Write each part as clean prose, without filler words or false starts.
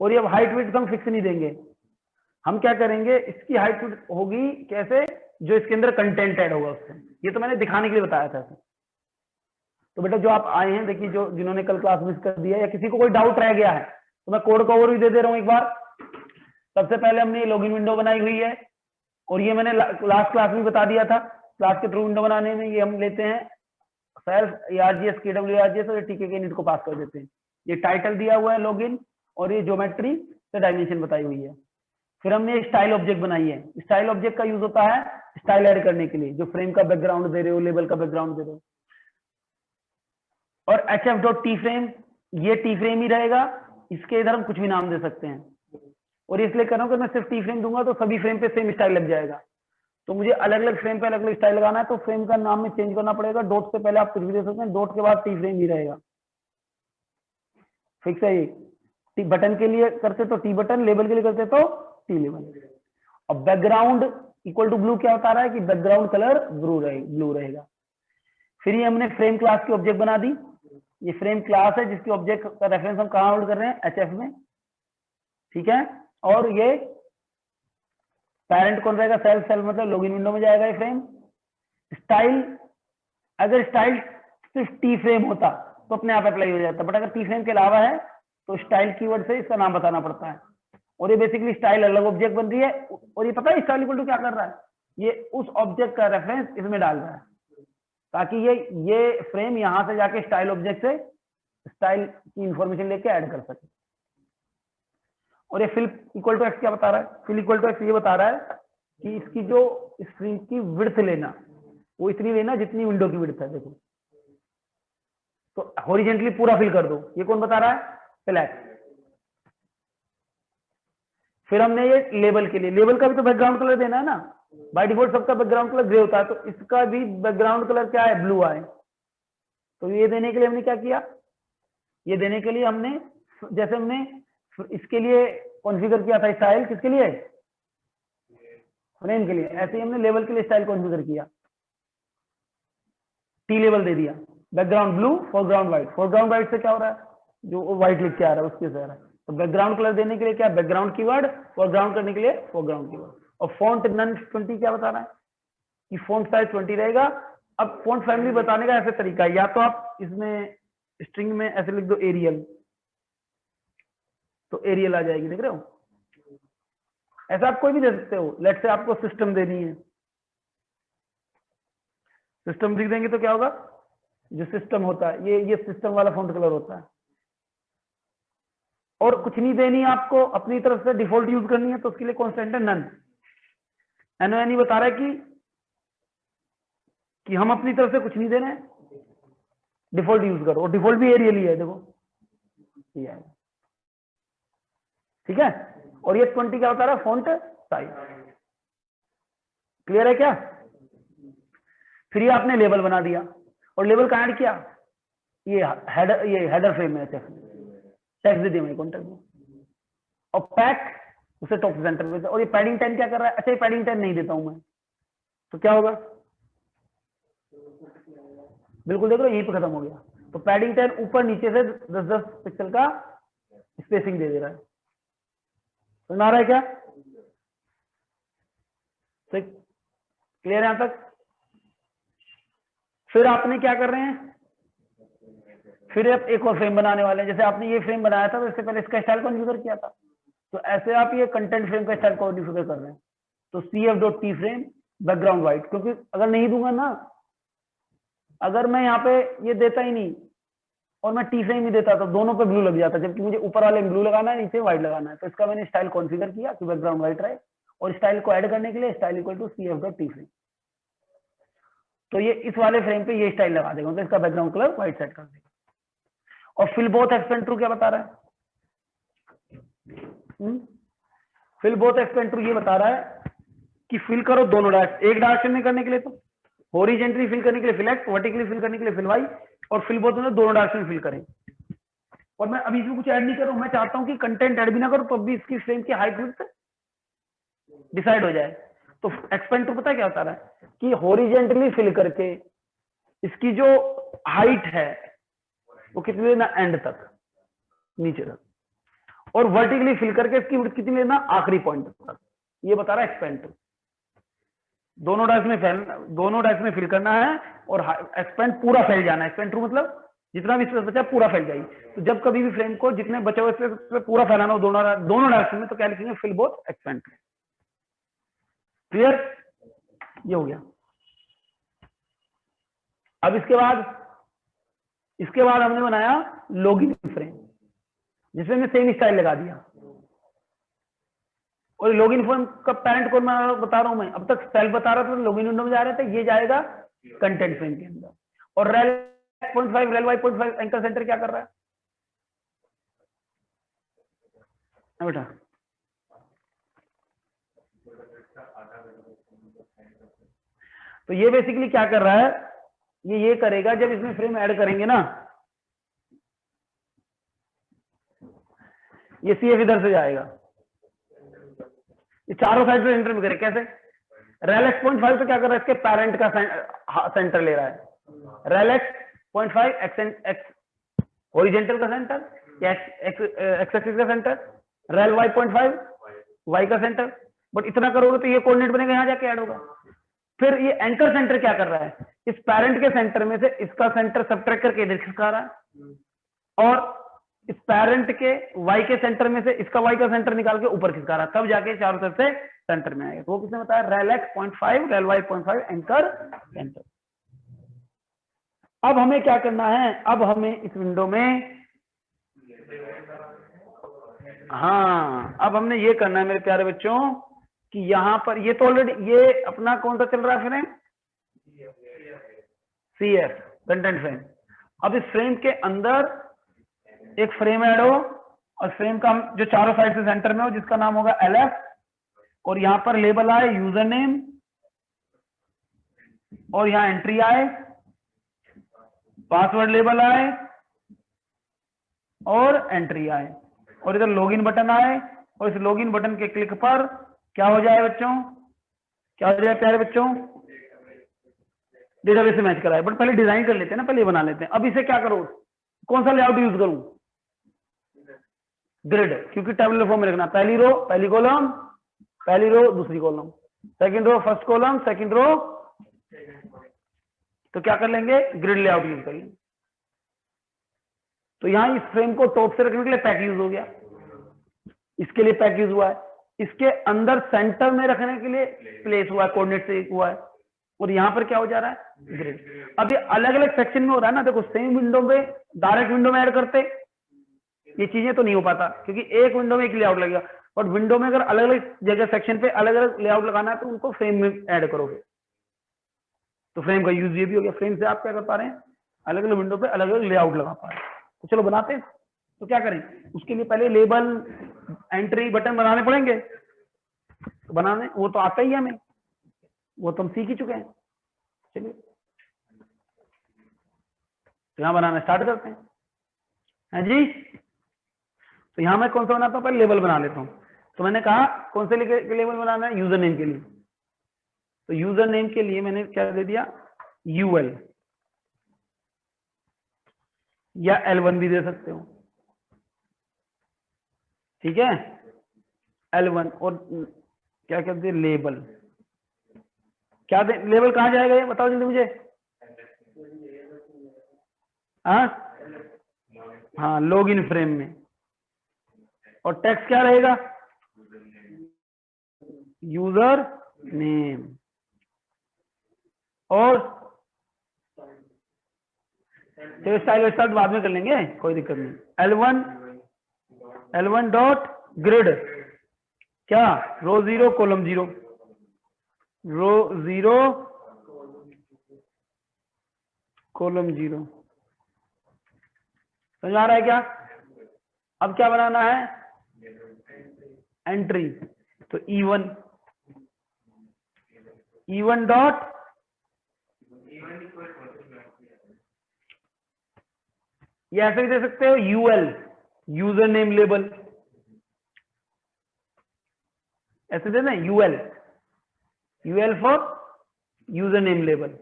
और ये height width हम फिक्स नहीं देंगे, हम क्या करेंगे, इसकी हाइट विड्थ होगी कैसे, जो इसके अंदर कंटेंट ऐड होगा उससे। ये तो मैंने दिखाने के लिए बताया था। तो बेटा जो आप आए हैं, देखिए जो जिन्होंने कल क्लास मिस कर दिया या किसी को कोई डाउट रह गया है, तो मैं कोड का ओवरव्यू दे दे रहा हूं एक बार। सबसे पहले हमने लॉगिन विंडो बनाई हुई है, और ये मैंने लास्ट क्लास में बता दिया था। क्लास के थ्रू विंडो बनाने में ये हम लेते हैं सेल्फ ARGS KWARGS और टीके के यूनिट को पास कर देते हैं। ये टाइटल दिया हुआ है लॉगिन, और ये ज्योमेट्री से डायमेंशन बताई हुई है। फिर हमने स्टाइल ऑब्जेक्ट बनाई है। स्टाइल ऑब्जेक्ट का यूज होता है स्टाइल ऐड करने के लिए, जो फ्रेम का बैकग्राउंड दे रहे हो, लेबल का बैकग्राउंड दे रहे हो। और hf.tframe, ये टी फ्रेम ही रहेगा, इसके इधर हम कुछ भी नाम दे सकते हैं। और इसलिए कर रहा हूं कि मैं सिर्फ टी फ्रेम दूंगा तो सभी फ्रेम पे सेम स्टाइल लग जाएगा। तो मुझे अलग अलग फ्रेम पे अलग अलग स्टाइल लगाना है, तो फ्रेम का नाम में चेंज करना पड़ेगा। डॉट से पहले आप कुछ भी दे सकते हैं, डॉट के बाद टी फ्रेम ही रहेगा। फिक्स है ये। बटन के लिए करते तो टी बटन, लेबल के लिए करते तो टी लेबल। और बैकग्राउंड इक्वल टू ब्लू क्या बता रहा है कि बैकग्राउंड कलर ब्लू रहेगा। फिर ये हमने फ्रेम क्लास की ऑब्जेक्ट बना दी। ये फ्रेम क्लास है जिसकी ऑब्जेक्ट का रेफरेंस हम कहां होल्ड कर रहे हैं, HF में, ठीक है। और ये पेरेंट कौन रहेगा, सेल्फ मतलब लॉगिन विंडो में जाएगा ये फ्रेम। स्टाइल, अगर स्टाइल सिर्फ टी फ्रेम होता तो अपने आप अप्लाई हो जाता, बट अगर टी फ्रेम के अलावा है तो स्टाइल कीवर्ड से इसका नाम बताना पड़ता है। और ये बेसिकली स्टाइल अलग ऑब्जेक्ट बन रही है, और ये पता है स्टाइल इक्वल टू क्या कर रहा है, ये उस ऑब्जेक्ट का रेफरेंस इसमें डाल रहा है, ताकि ये फ्रेम यहां से जाके स्टाइल ऑब्जेक्ट से स्टाइल की इंफॉर्मेशन लेके ऐड कर सके। और ये फिल इक्वल टू एक्स क्या बता रहा है, फिल इक्वल टू एक्स ये बता रहा है कि इसकी जो स्क्रीन की विड्थ लेना, वो इतनी लेना जितनी विंडो की विड्थ है। देखो तो हॉरिजेंटली पूरा फिल कर दो, ये कौन बता रहा है, फिल एक्स। फिर हमने ये लेबल के लिए, लेबल का भी तो बैकग्राउंड कलर देना है ना, बाय डिफॉल्ट सबका बैकग्राउंड कलर ग्रे होता है, तो इसका भी बैकग्राउंड कलर क्या है, ब्लू आए। तो ये देने के लिए हमने क्या किया, ये देने के लिए हमने, जैसे हमने इसके लिए कॉन्फ़िगर किया था स्टाइल, किसके लिए, फ्रेम के लिए, ऐसे ही हमने लेवल के लिए स्टाइल कॉन्फ़िगर किया। टी लेवल दे दिया, background blue, foreground white. Foreground white से क्या हो रहा है, जो व्हाइट लिख के आ रहा है उसके से आ रहा है। तो बैकग्राउंड कलर देने के लिए क्या, बैकग्राउंड कीवर्ड, फोरग्राउंड करने के लिए फोरग्राउंड कीवर्ड। और फॉन्ट नन 20 क्या बता रहा है कि फॉन्ट साइज 20 रहेगा। अब फॉन्ट फैमिली बताने का ऐसे तरीका है, या तो आप इसमें स्ट्रिंग में ऐसे लिख दो एरियल, तो एरियल आ जाएगी, देख रहे हो। ऐसा आप कोई भी दे सकते हो। लेट से आपको सिस्टम देनी है, सिस्टम लिख देंगे तो क्या होगा, जो सिस्टम होता है ये सिस्टम वाला फॉन्ट कलर होता है। और कुछ नहीं देनी है आपको, अपनी तरफ से डिफॉल्ट यूज करनी है, तो उसके लिए कांस्टेंट है नन। NON बता रहा है कि हम अपनी तरफ से कुछ नहीं दे रहे हैं, डिफॉल्ट यूज करो। और डिफॉल्ट भी एरियल ही है, देखो ये है, ठीक है। और ये 20 क्या बता रहा है, फॉन्ट साइज। क्लियर है क्या। फिर ये आपने लेबल बना दिया, और लेबल कहां ऐड किया, ये हेडर फ्रेम में टेक्स्ट दे दिया मैं कॉन्टेक्ट में, और पैक उसे टॉप सेंटर में। और ये पैडिंग 10 क्या कर रहा है, अच्छा ये पैडिंग 10 नहीं देता हूं मैं, तो क्या होगा, बिल्कुल देख लो यहीं पे खत्म हो गया। तो पैडिंग 10 ऊपर नीचे से 10-10 पिक्सल का स्पेसिंग दे रहा है। समझ आ रहा है क्या, तो क्लियर है यहां तक। फिर आपने क्या कर रहे हैं, फिर आप एक और फ्रेम बनाने वाले हैं। जैसे आपने ये फ्रेम बनाया था, तो इससे पहले इसका स्टाइल कॉन्फ़िगर किया था, तो ऐसे आप ये कंटेंट फ्रेम का स्टाइल कॉन्फ़िगर कर रहे हैं। तो cf.tframe बैकग्राउंड व्हाइट, क्योंकि अगर नहीं दूंगा ना, अगर मैं यहाँ पे ये देता ही नहीं और मैं टी फ्रेम ही देता तो दोनों पे ब्लू लग जाता, जबकि मुझे ऊपर वाले ब्लू लगाना है, नीचे व्हाइट लगाना है। तो इसका मैंने स्टाइल कॉन्फ़िगर किया कि बैकग्राउंड व्हाइट रहे, और स्टाइल को ऐड करने के लिए स्टाइल इक्वल टू cf.tframe। तो ये इस वाले फ्रेम पे ये स्टाइल लगा देगा, तो इसका बैकग्राउंड कलर व्हाइट सेट कर देगा। और फिल बोथ एक्सपेंड ट्रू क्या बता रहा है, फिल बोथ एक्सपेंड ट्रू ये बता रहा है कि फिल करो दोनों डायरेक्शन, एक डायरेक्शन में करने के लिए तो हॉरिजॉन्टली फिल करने के लिए फिल एक्स, वर्टिकली फिल करने के लिए फिल वाई, और फिल बोथ में दोनों डायरेक्शन फिल करें। और मैं अभी इसमें कुछ ऐड नहीं करूं, मैं चाहता हूं कि कंटेंट ऐड भी ना करूं, तब भी इसकी फ्रेम की हाइट विड्थ डिसाइड हो जाए। तो एक्सपेंड टू पता है क्या बता रहा है कि हॉरिजॉन्टली फिल करके इसकी जो हाइट है वो कितनी देना, एंड तक, नीचे तक। और वर्टिकली फिल करके इसकी विड्थ कितनी लेना, आखिरी पॉइंट तक। ये बता रहा है एक्सपेंड टू। दोनों डायरेक्शन में फिल करना है और एक्सपेंड पूरा फैल जाना है। एक्सपेंड टू मतलब जितना भी स्पेस बचा पूरा फैल जाएगी। तो जब कभी भी फ्रेम को जितने बचे हुए स्पेस पूरा फैलाना हो दोनों डायरेक्शन में, तो क्या लिखेंगे, fill both expand to. Clear? ये हो गया। अब इसके बाद हमने बनाया लॉगिन फ्रेम, जिसमें मैं सेम स्टाइल लगा दिया। और लॉगिन फ्रेम का पैरेंट कौन मैं बता रहा हूं मैं, अब तक स्टाइल बता रहा था, लॉगिन विंडो में जा रहे थे, ये जाएगा कंटेंट फ्रेम के अंदर। और rail 0.5 rail y.5 anchor centre क्या कर रहा है बेटा? तो ये बेसिकली क्या कर रहा है, ये करेगा जब इसमें फ्रेम ऐड करेंगे ना, ये CF इधर से जाएगा, ये चारों साइड से सेंटर में करे। कैसे? रेल x 0.5 तो क्या कर रहा है, इसके पेरेंट का सेंटर ले रहा है। रेल x 0.5 x हॉरिजेंटल का सेंटर या x एक्सिस का सेंटर, रेल y 0.5 y का सेंटर। बट इतना करोगे तो ये कोऑर्डिनेट बनेगा, यहां जाके ऐड होगा। फिर ये एंकर सेंटर क्या कर रहा है, इस पेरेंट के सेंटर में से इसका सेंटर सबट्रैक्ट करके इधर खिसका रहा है, और इस पेरेंट के y के सेंटर में से इसका y का सेंटर निकाल के ऊपर खिसका रहा है, तब जाके चारों तरफ से सेंटर में आएगा। तो वो किसने बताया, rail x 0.5 rail y 0.5 anchor centre. अब हमें क्या करना है, अब हमें इस विंडो में, हाँ अब हमने ये करना है मेरे प्यारे बच्चों कि यहां पर ये तो ऑलरेडी ये अपना कौन सा चल रहा है फ्रेम, CF कंटेंट फ्रेम। अब इस फ्रेम के अंदर एक फ्रेम ऐड हो, और फ्रेम का जो चारों साइड से सेंटर में हो, जिसका नाम होगा LF, और यहां पर लेबल आए यूजर नेम, और यहां एंट्री आए, पासवर्ड लेबल आए, और एंट्री आए, और इधर लॉगिन बटन आए। और इस लॉगिन बटन के क्लिक पर क्या हो जाए बच्चों, क्या हो जाए प्यारे बच्चों, डेटाबेस से मैच कराए। बट पहले डिजाइन कर लेते हैं ना, पहले बना लेते हैं। अब इसे क्या करो, कौन सा लेआउट यूज करूं, ग्रिड, क्योंकि टेबुलर फॉर्म में रखना, पहली रो पहली कॉलम, पहली रो दूसरी column, second row first column, second row. तो क्या कर लेंगे, ग्रिड लेआउट यूज करेंगे। तो यहां इस फ्रेम को टॉप से रखने के लिए पैक यूज हो गया, इसके लिए पैक यूज हुआ है, इसके अंदर सेंटर में रखने के लिए प्लेस हुआ है, कोऑर्डिनेट से हुआ है, और यहां पर क्या हो जा रहा है, ग्रिड। अब ये अलग अलग सेक्शन में हो रहा है ना, देखो सेम विंडो में डायरेक्ट विंडो में ऐड करते ये चीजें तो नहीं हो पाता, क्योंकि एक विंडो में एक लेआउट लगेगा। और विंडो में अगर अलग अलग जगह सेक्शन पे अलग अलग लेआउट लगाना है तो उनको फ्रेम में ऐड करोगे। तो फ्रेम का यूज ये भी हो गया, फ्रेम से आप क्या कर पा रहे हैं, अलग अलग विंडो पे अलग अलग लेआउट लगा पा रहे हैं। तो चलो बनाते हैं। तो क्या करें, उसके लिए पहले लेबल एंट्री बटन बनाने पड़ेंगे। तो बनाने वो तो आता ही है हमें, वो तो हम सीख ही चुके हैं। चलिए तो यहाँ बनाना स्टार्ट करते हैं। हाँ जी, तो यहाँ मैं कौन सा बनाता हूँ, पहले लेबल बना लेता हूँ। तो मैंने कहा कौन से लेबल बनाना है, यूजर नेम के लिए। तो यूजर नेम के लिए मैंने क्या दे दिया, UL, या L1 भी दे सकते हो, ठीक है, L1। और क्या कहते हैं, लेबल क्या दे, लेबल कहाँ जाएगा ये बताओ जल्दी मुझे। हाँ लॉगिन फ्रेम में। और टेक्स्ट क्या रहेगा, यूजर नेम। और चलो स्टाइल बाद में कर लेंगे, कोई दिक्कत नहीं। L1 डॉट ग्रिड, क्या, रो 0 कॉलम 0, रो 0 कॉलम 0। समझ आ रहा है क्या? अब क्या बनाना है, एंट्री। तो E1 डॉट, ये ऐसे भी दे सकते हो, UL यूजर नेम लेबल, ऐसे देना UL for user name label.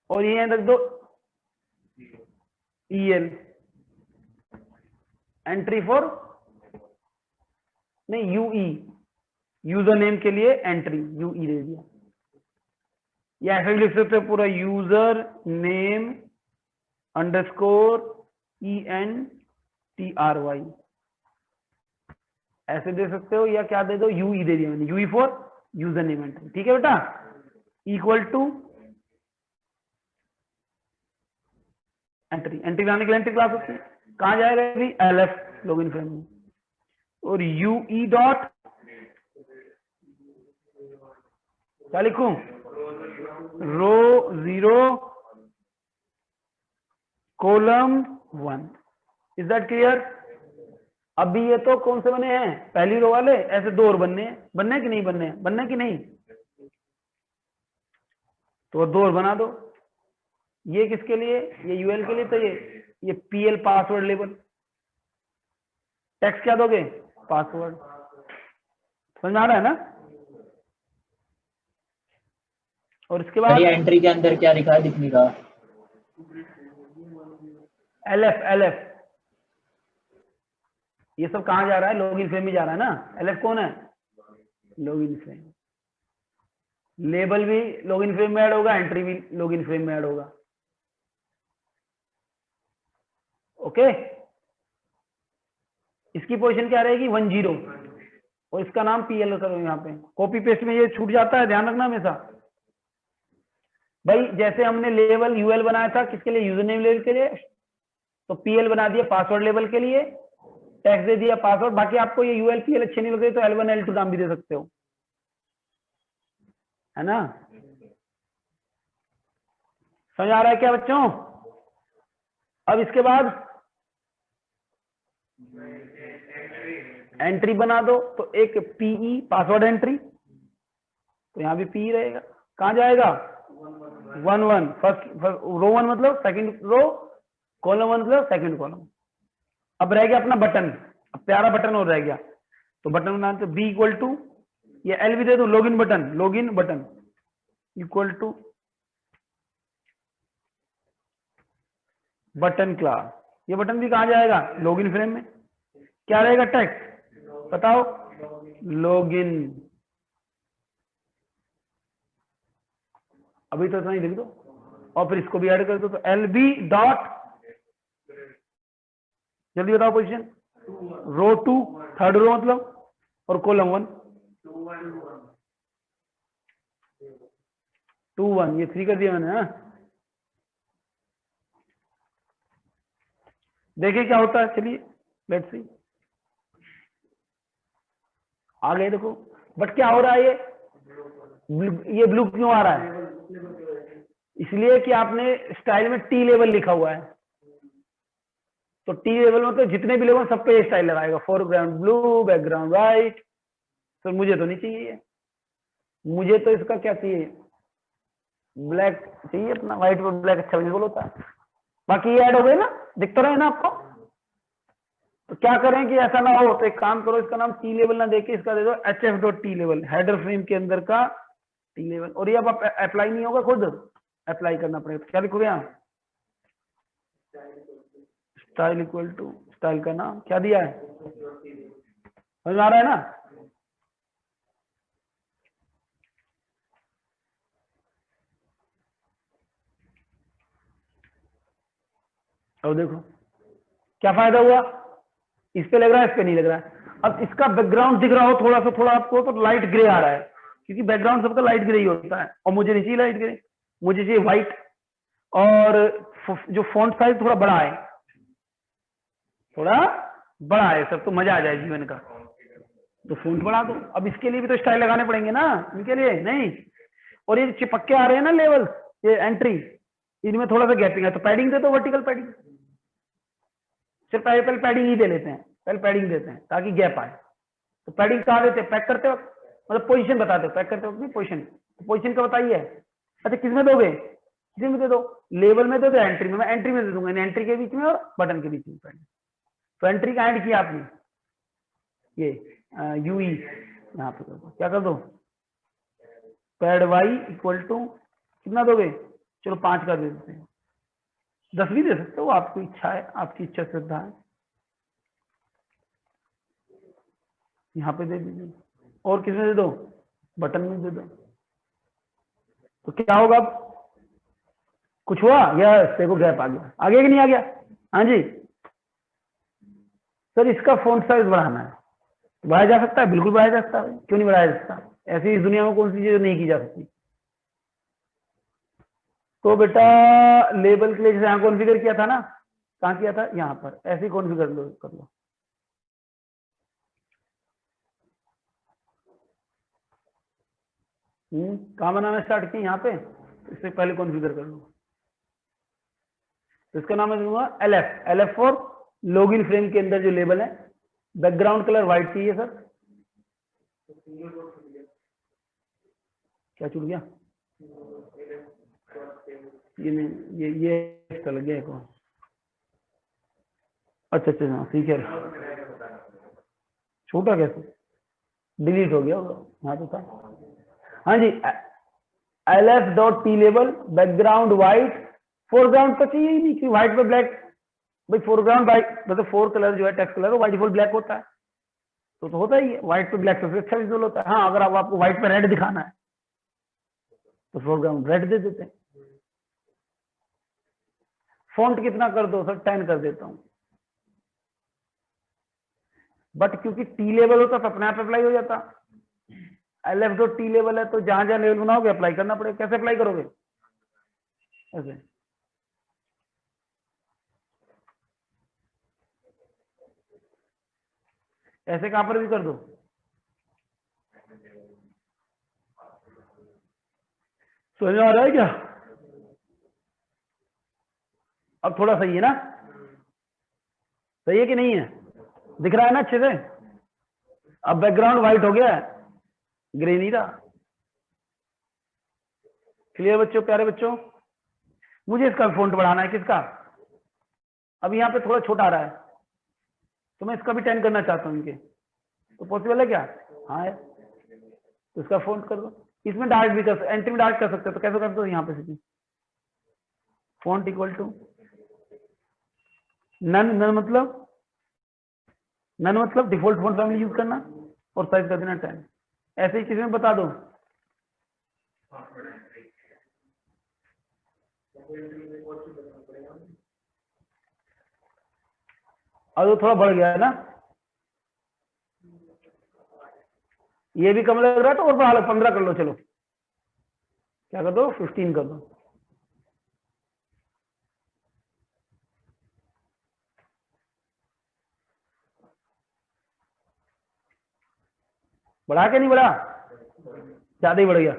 और ये रख दो EL, एंट्री फॉर नहीं, यूई, यूजर नेम के लिए एंट्री यूई दे दिया, या ऐसे भी लिख सकते हो पूरा यूजर नेम अंडरस्कोर ENTRY, ऐसे दे सकते हो, या क्या दे दो, यूई दे दिया मैंने, UI for user name entry. ठीक है बेटा, इक्वल टू एंट्री, एंट्री लाने के लिए एंट्री क्लास होती है, कहां जाएगा अभी, LF लॉगिन फ्रेम में, और यूई डॉट क्या लिखूं, रो 0 कॉलम 1। Is that clear? अभी ये तो कौन से बने हैं, पहली रो वाले, ऐसे 2 और बनने हैं, बनने कि नहीं बनने हैं, बनने कि नहीं, तो 2 और बना दो। ये किसके लिए, ये यूएल के लिए, तो ये PL पासवर्ड लेबल, टेक्स्ट क्या दोगे, पासवर्ड। समझ में आ रहा है ना? और इसके बाद एंट्री के अंदर क्या लिखा है, दिखने का, LF ये सब कहां जा रहा है, लॉगिन फ्रेम में जा रहा है ना। LF कौन है, लॉगिन फ्रेम, लेबल भी लॉगिन फ्रेम में ऐड होगा, एंट्री भी लॉगिन फ्रेम में ऐड होगा। ओके, इसकी पोजीशन क्या रहेगी, 10, और इसका नाम PL करो यहाँ पे, कॉपी पेस्ट में ये छूट जाता है, ध्यान रखना हमेशा भाई। जैसे हमने लेवल UL बनाया था किसके लिए, यूजर नेम लेवल के लिए, तो PL बना दिया पासवर्ड लेवल के लिए, टैक्स दे दिया पासवर्ड। बाकी आपको ये UL PL अच्छे नहीं लग रहे तो L1 L2 नाम भी दे सकते हो, है ना। समझ आ रहा है क्या बच्चों? अब इसके बाद एंट्री बना दो, तो एक PE पासवर्ड एंट्री, तो यहां भी PE रहेगा, कहां जाएगा, 1 फर्स्ट रो 1 मतलब सेकंड रो, कॉलम 1 मतलब सेकंड कॉलम। अब रह गया अपना बटन, अब प्यारा बटन और रह गया, तो बटन बनाना, तो B इक्वल टू, ये L भी दे दो, login button equal to button class. ये बटन भी कहां जाएगा, लॉगिन फ्रेम में। क्या रहेगा टेक्स्ट, बताओ, लॉगिन। अभी तो इतना ही लिख दो, और फिर इसको भी ऐड कर दो, तो LB डॉट, जल्दी बताओ पोजीशन, रो 2 थर्ड रो मतलब, और कॉलम 1 2 1, ये 3 कर दिया मैंने। हाँ, देखिए क्या होता है, चलिए लेट्स सी, आ गए देखो। बट क्या हो रहा है, ये ब्लू क्यों आ रहा है, इसलिए कि आपने स्टाइल में T लेवल लिखा हुआ है, तो T लेवल में तो जितने भी लेवल सब पे स्टाइल लगाएगा, फोरग्राउंड ब्लू, बैकग्राउंड व्हाइट। तो मुझे तो नहीं चाहिए, मुझे तो इसका क्या चाहिए, ब्लैक चाहिए, अपना व्हाइट पर ब्लैक अच्छा विजुअल होता है। बाकी ये ऐड हो गए ना, दिखता रहे ना आपको। तो क्या करें कि ऐसा ना हो, तो एक काम करो, इसका नाम T लेवल ना देके इसका दे दो HF.T लेवल, हेडर फ्रेम के अंदर का T लेवल। और ये अब अप्लाई नहीं होगा, खुद अप्लाई करना पड़ेगा। तो क्या लिखोगे यहाँ, स्टाइल इक्वल टू, स्टाइल का नाम क्या दिया है, समझ आ रहा है ना। अब देखो क्या फायदा हुआ, इस पे लग रहा है, इस पे नहीं लग रहा है। अब इसका बैकग्राउंड दिख रहा हो थोड़ा सा, थोड़ा आपको तो लाइट ग्रे आ रहा है, क्योंकि बैकग्राउंड सबका लाइट ग्रे ही होता है, और मुझे नहीं चाहिए लाइट ग्रे, मुझे चाहिए व्हाइट। और जो फॉन्ट साइज थोड़ा बड़ा है, थोड़ा बड़ा है सब, तो मजा आ जाए जीवन का, तो फॉन्ट बढ़ा दो। अब इसके लिए भी तो स्टाइल लगाने पड़ेंगे ना, इनके लिए नहीं। और ये चिपक के आ रहे हैं ना लेवल, ये एंट्री, इनमें थोड़ा सा गैपिंग है, तो पैडिंग दे दो, वर्टिकल पैडिंग। सिर्फ पहले पैडिंग ही दे लेते हैं, पहले पैडिंग देते हैं ताकि गैप आए। तो पैडिंग कहाँ देते हैं, पैक करते वक्त, मतलब पोजीशन बताते हो, पैक करते वक्त नहीं, पोजीशन। तो पोजीशन का बताइए, अच्छा किसमें दोगे, किसी में दे दो, लेवल में दे दो, एंट्री में, मैं एंट्री में दे दूंगा, एंट्री के बीच में और बटन के बीच में पैडिंग। तो एंट्री का ऐड किया आपने, ये यूई यहाँ पे कर दो, क्या कर दो, पैड वाई इक्वल टू, कितना दोगे, चलो 5 कर देते हैं, 10 भी दे सकते हो, आपकी इच्छा है, आपकी इच्छा श्रद्धा है। यहाँ पे दे दीजिए, और किसमें दे दो, बटन में दे दो। तो क्या होगा अब, कुछ हुआ या देखो गैप आ गया, आ गया कि नहीं आ गया? हाँ जी सर, इसका फ़ॉन्ट साइज बढ़ाना है, बढ़ाया जा सकता है, बिल्कुल बढ़ाया जा सकता है, क्यों नहीं बढ़ाया जा सकता? ऐसी इस दुनिया में कौन सी चीज नहीं की जा सकती? तो बेटा लेबल के लिए जैसे यहाँ कॉन्फ़िगर किया था ना, कहाँ किया था, यहाँ पर, ऐसे ही कॉन्फ़िगर लो, कर लो। कहाँ बनाना स्टार्ट किए, यहाँ पे, इससे पहले कॉन्फ़िगर कर लो। तो इसका नाम मैं दूंगा LF, LF for login frame के अंदर जो लेबल है, बैकग्राउंड कलर व्हाइट चाहिए सर। क्या छूट गया? ये नहीं, ये एक्स्ट्रा लग गया एक और। अच्छा अच्छा हाँ ठीक है, छोटा कैसे डिलीट हो गया होगा, हाँ तो था। हाँ जी, LF dot T label background white, foreground तो चाहिए ही नहीं कि व्हाइट पे ब्लैक, भाई फोरग्राउंड व्हाइट मतलब फोर कलर जो है टेक्स्ट कलर वो बाय डिफॉल्ट ब्लैक होता है, तो होता ही है, व्हाइट पे ब्लैक सबसे अच्छा विजुअल होता है। हाँ अगर आपको व्हाइट पे रेड दिखाना है तो फोरग्राउंड रेड दे देते हैं। फॉन्ट कितना कर दो सर, 10 कर देता हूँ, बट क्योंकि टी लेवल होता तो अपने आप अप्लाई हो जाता। LF डॉट टी लेवल है तो जहां जहां लेवल बनाओगे अप्लाई करना पड़ेगा। कैसे अप्लाई करोगे? ऐसे, ऐसे कहां पर भी कर दो। समझ में आ रहा है क्या? अब थोड़ा सही है ना, सही है कि नहीं है, दिख रहा है ना अच्छे से? अब बैकग्राउंड व्हाइट हो गया है, ग्रे नहीं रहा। क्लियर बच्चों, प्यारे बच्चों? मुझे इसका फॉन्ट बढ़ाना है, किसका? अब यहाँ पे थोड़ा छोटा आ रहा है तो मैं इसका भी 10 करना चाहता हूँ इनके, तो पॉसिबल है क्या? हाँ है, तो इसका फॉन्ट कर दो। इसमें डार्क भी कर, एंट्री में डार्क कर सकते हो, तो कैसे कर दो, यहाँ पे सीधी font equal to none, none मतलब डिफॉल्ट फॉन्ट फैमिली यूज करना और साइज कर देना 10। ऐसे ही किसी में बता दो, अब तो थोड़ा बढ़ गया है ना, ये भी कम लग रहा है तो और बढ़ा लो, 15 कर लो, चलो क्या कर दो, 15 कर दो। बढ़ा के नहीं बढ़ा, ज्यादा ही बढ़ गया,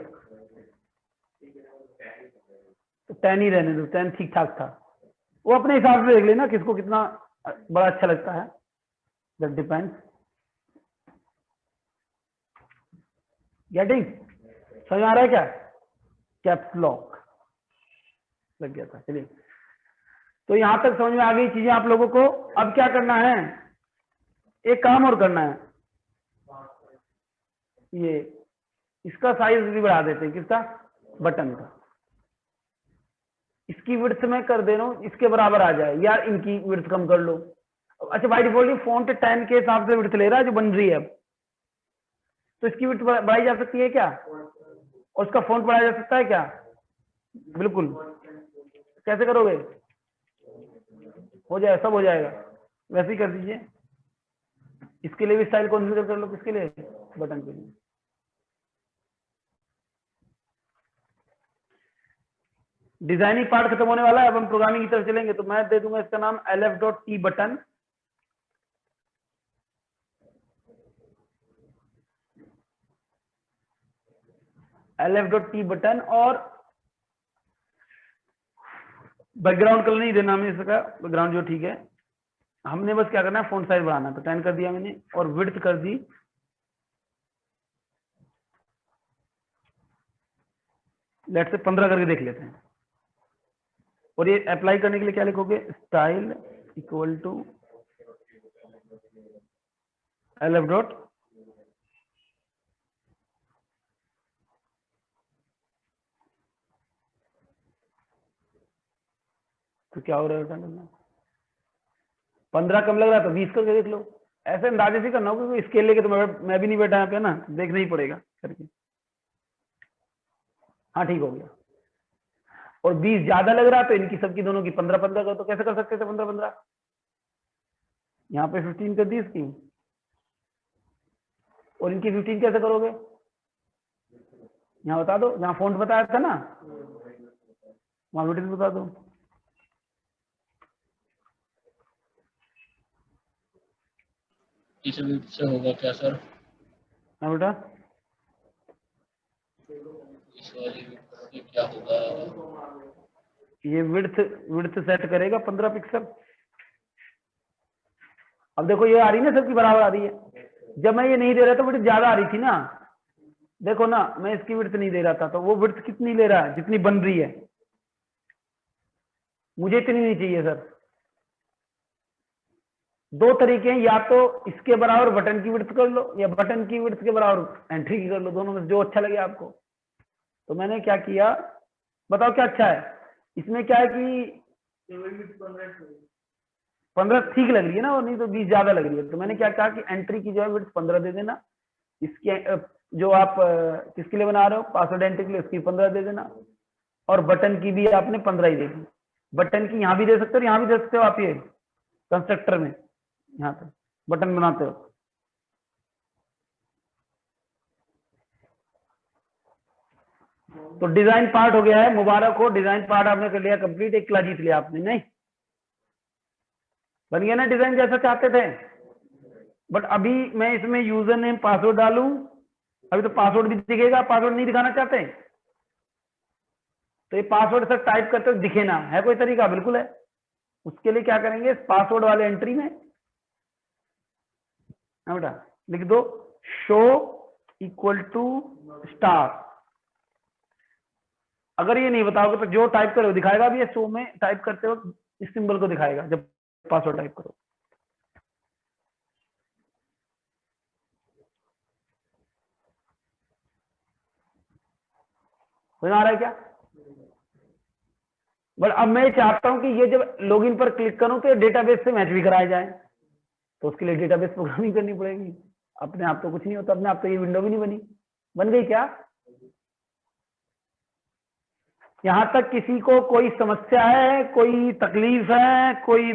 तो 10 ही रहने दो, 10 ठीक ठाक था। वो अपने हिसाब से देख लेना किसको कितना बड़ा अच्छा लगता है, दैट डिपेंड्स। गेटिंग, समझ आ रहा है क्या? कैप्स लॉक लग गया था। चलिए, तो यहां तक समझ में आ गई चीजें आप लोगों को। अब क्या करना है, एक काम और करना है, ये इसका साइज भी बढ़ा देते हैं, किसका, बटन का। इसकी विड्थ में कर दे रहा हूं इसके बराबर आ जाए, या इनकी विड्थ कम कर लो। अच्छा बाय डिफॉल्ट फॉन्ट 10 के हिसाब से विड्थ ले रहा है जो बन रही है अब, तो इसकी विड्थ बढ़ाई जा सकती है क्या, और उसका फॉन्ट बढ़ाया जा सकता है क्या? बिल्कुल। कैसे करोगे? हो जाए, सब हो जाएगा, वैसे ही कर दीजिए। इसके लिए भी स्टाइल कॉन्फ़िगर कर लो, किसके लिए, बटन के लिए। डिजाइनिंग पार्ट खत्म होने वाला है, अब हम प्रोग्रामिंग की तरफ चलेंगे। तो मैं दे दूंगा इसका नाम LF dot T button, LF dot T button, और बैकग्राउंड कलर नहीं देना हमें इसका, बैकग्राउंड जो ठीक है, हमने बस क्या करना है, फॉन्ट साइज बढ़ाना है, तो 10 कर दिया मैंने, और विड्थ कर दी लेट से 15 करके देख लेते हैं। और ये अप्लाई करने के लिए क्या लिखोगे, style equal to LF dot, तो क्या हो रहा है, 15 कम लग रहा है तो 20 करके देख लो, ऐसे अंदाजे से करना होगा, स्केल लेके तो मैं भी नहीं बैठा यहाँ पे ना, देखना ही पड़ेगा करके। हाँ ठीक हो गया। और 20 ज्यादा लग रहा है तो इनकी सबकी दोनों की 15-15 करो, तो कैसे कर सकते थे 15-15? यहाँ पे 15 कर दी इसकी, और इनकी 15 कैसे करोगे? यहाँ बता दो, जहाँ फॉन्ट बताया था ना वहां विड्थ बता दो। इस विड्थ से होगा क्या सर? हाँ बेटा, इस वाली विड्थ से क्या होगा? ये विड्थ विड्थ सेट करेगा 15 पिक्सल। अब देखो ये आ रही है ना, सबकी बराबर आ रही है। जब मैं ये नहीं दे रहा था विड्थ ज्यादा आ रही थी ना, देखो ना मैं इसकी विड्थ नहीं दे रहा था, तो वो विड्थ कितनी ले रहा है? जितनी बन रही है। मुझे इतनी नहीं चाहिए सर। दो तरीके हैं, या तो इसके बराबर बटन की विड्थ कर लो, या बटन की विड्थ के बराबर एंट्री की कर लो, दोनों में से जो अच्छा लगे आपको। तो मैंने क्या किया, बताओ क्या अच्छा है? इसमें क्या है कि 15 ठीक लग रही है ना, और नहीं तो 20 ज्यादा लग रही है। तो मैंने क्या कहा कि एंट्री की जो है विड्थ 15 दे देना, इसके जो आप किसके लिए बना रहे हो पासवर्ड एंट्री के लिए, उसकी 15 दे देना, और बटन की भी आपने 15 ही दे दी। बटन की यहाँ भी दे सकते हो, यहाँ भी दे सकते हो आप, ये कंस्ट्रक्टर में यहाँ पे बटन बनाते हो। तो डिजाइन पार्ट हो गया है, मुबारक हो, डिजाइन पार्ट आपने कर लिया कंप्लीट। एक किला जीत लिया आपने, नहीं बन गया ना डिजाइन जैसा चाहते थे। बट अभी मैं इसमें यूजर नेम पासवर्ड डालूं, अभी तो पासवर्ड भी दिखेगा, पासवर्ड नहीं दिखाना चाहते तो ये पासवर्ड सर टाइप करते हुए दिखे ना, है कोई तरीका? बिल्कुल है। उसके लिए क्या करेंगे, पासवर्ड वाले एंट्री में बेटा लिख दो शो इक्वल टू स्टार। अगर ये नहीं बताओगे तो जो टाइप करो दिखाएगा भी, शो में टाइप करते वक्त इस सिंबल को दिखाएगा जब पासवर्ड टाइप करो। समझ आ रहा है क्या? बट अब मैं चाहता हूं कि ये जब लॉगिन पर क्लिक करूं तो डेटाबेस से मैच भी कराया जाए, तो उसके लिए डेटाबेस प्रोग्रामिंग करनी पड़ेगी। अपने आप तो कुछ नहीं होता, अपने आप तो ये विंडो भी नहीं बनी। बन गई क्या? यहां तक किसी को कोई समस्या है, कोई तकलीफ है, कोई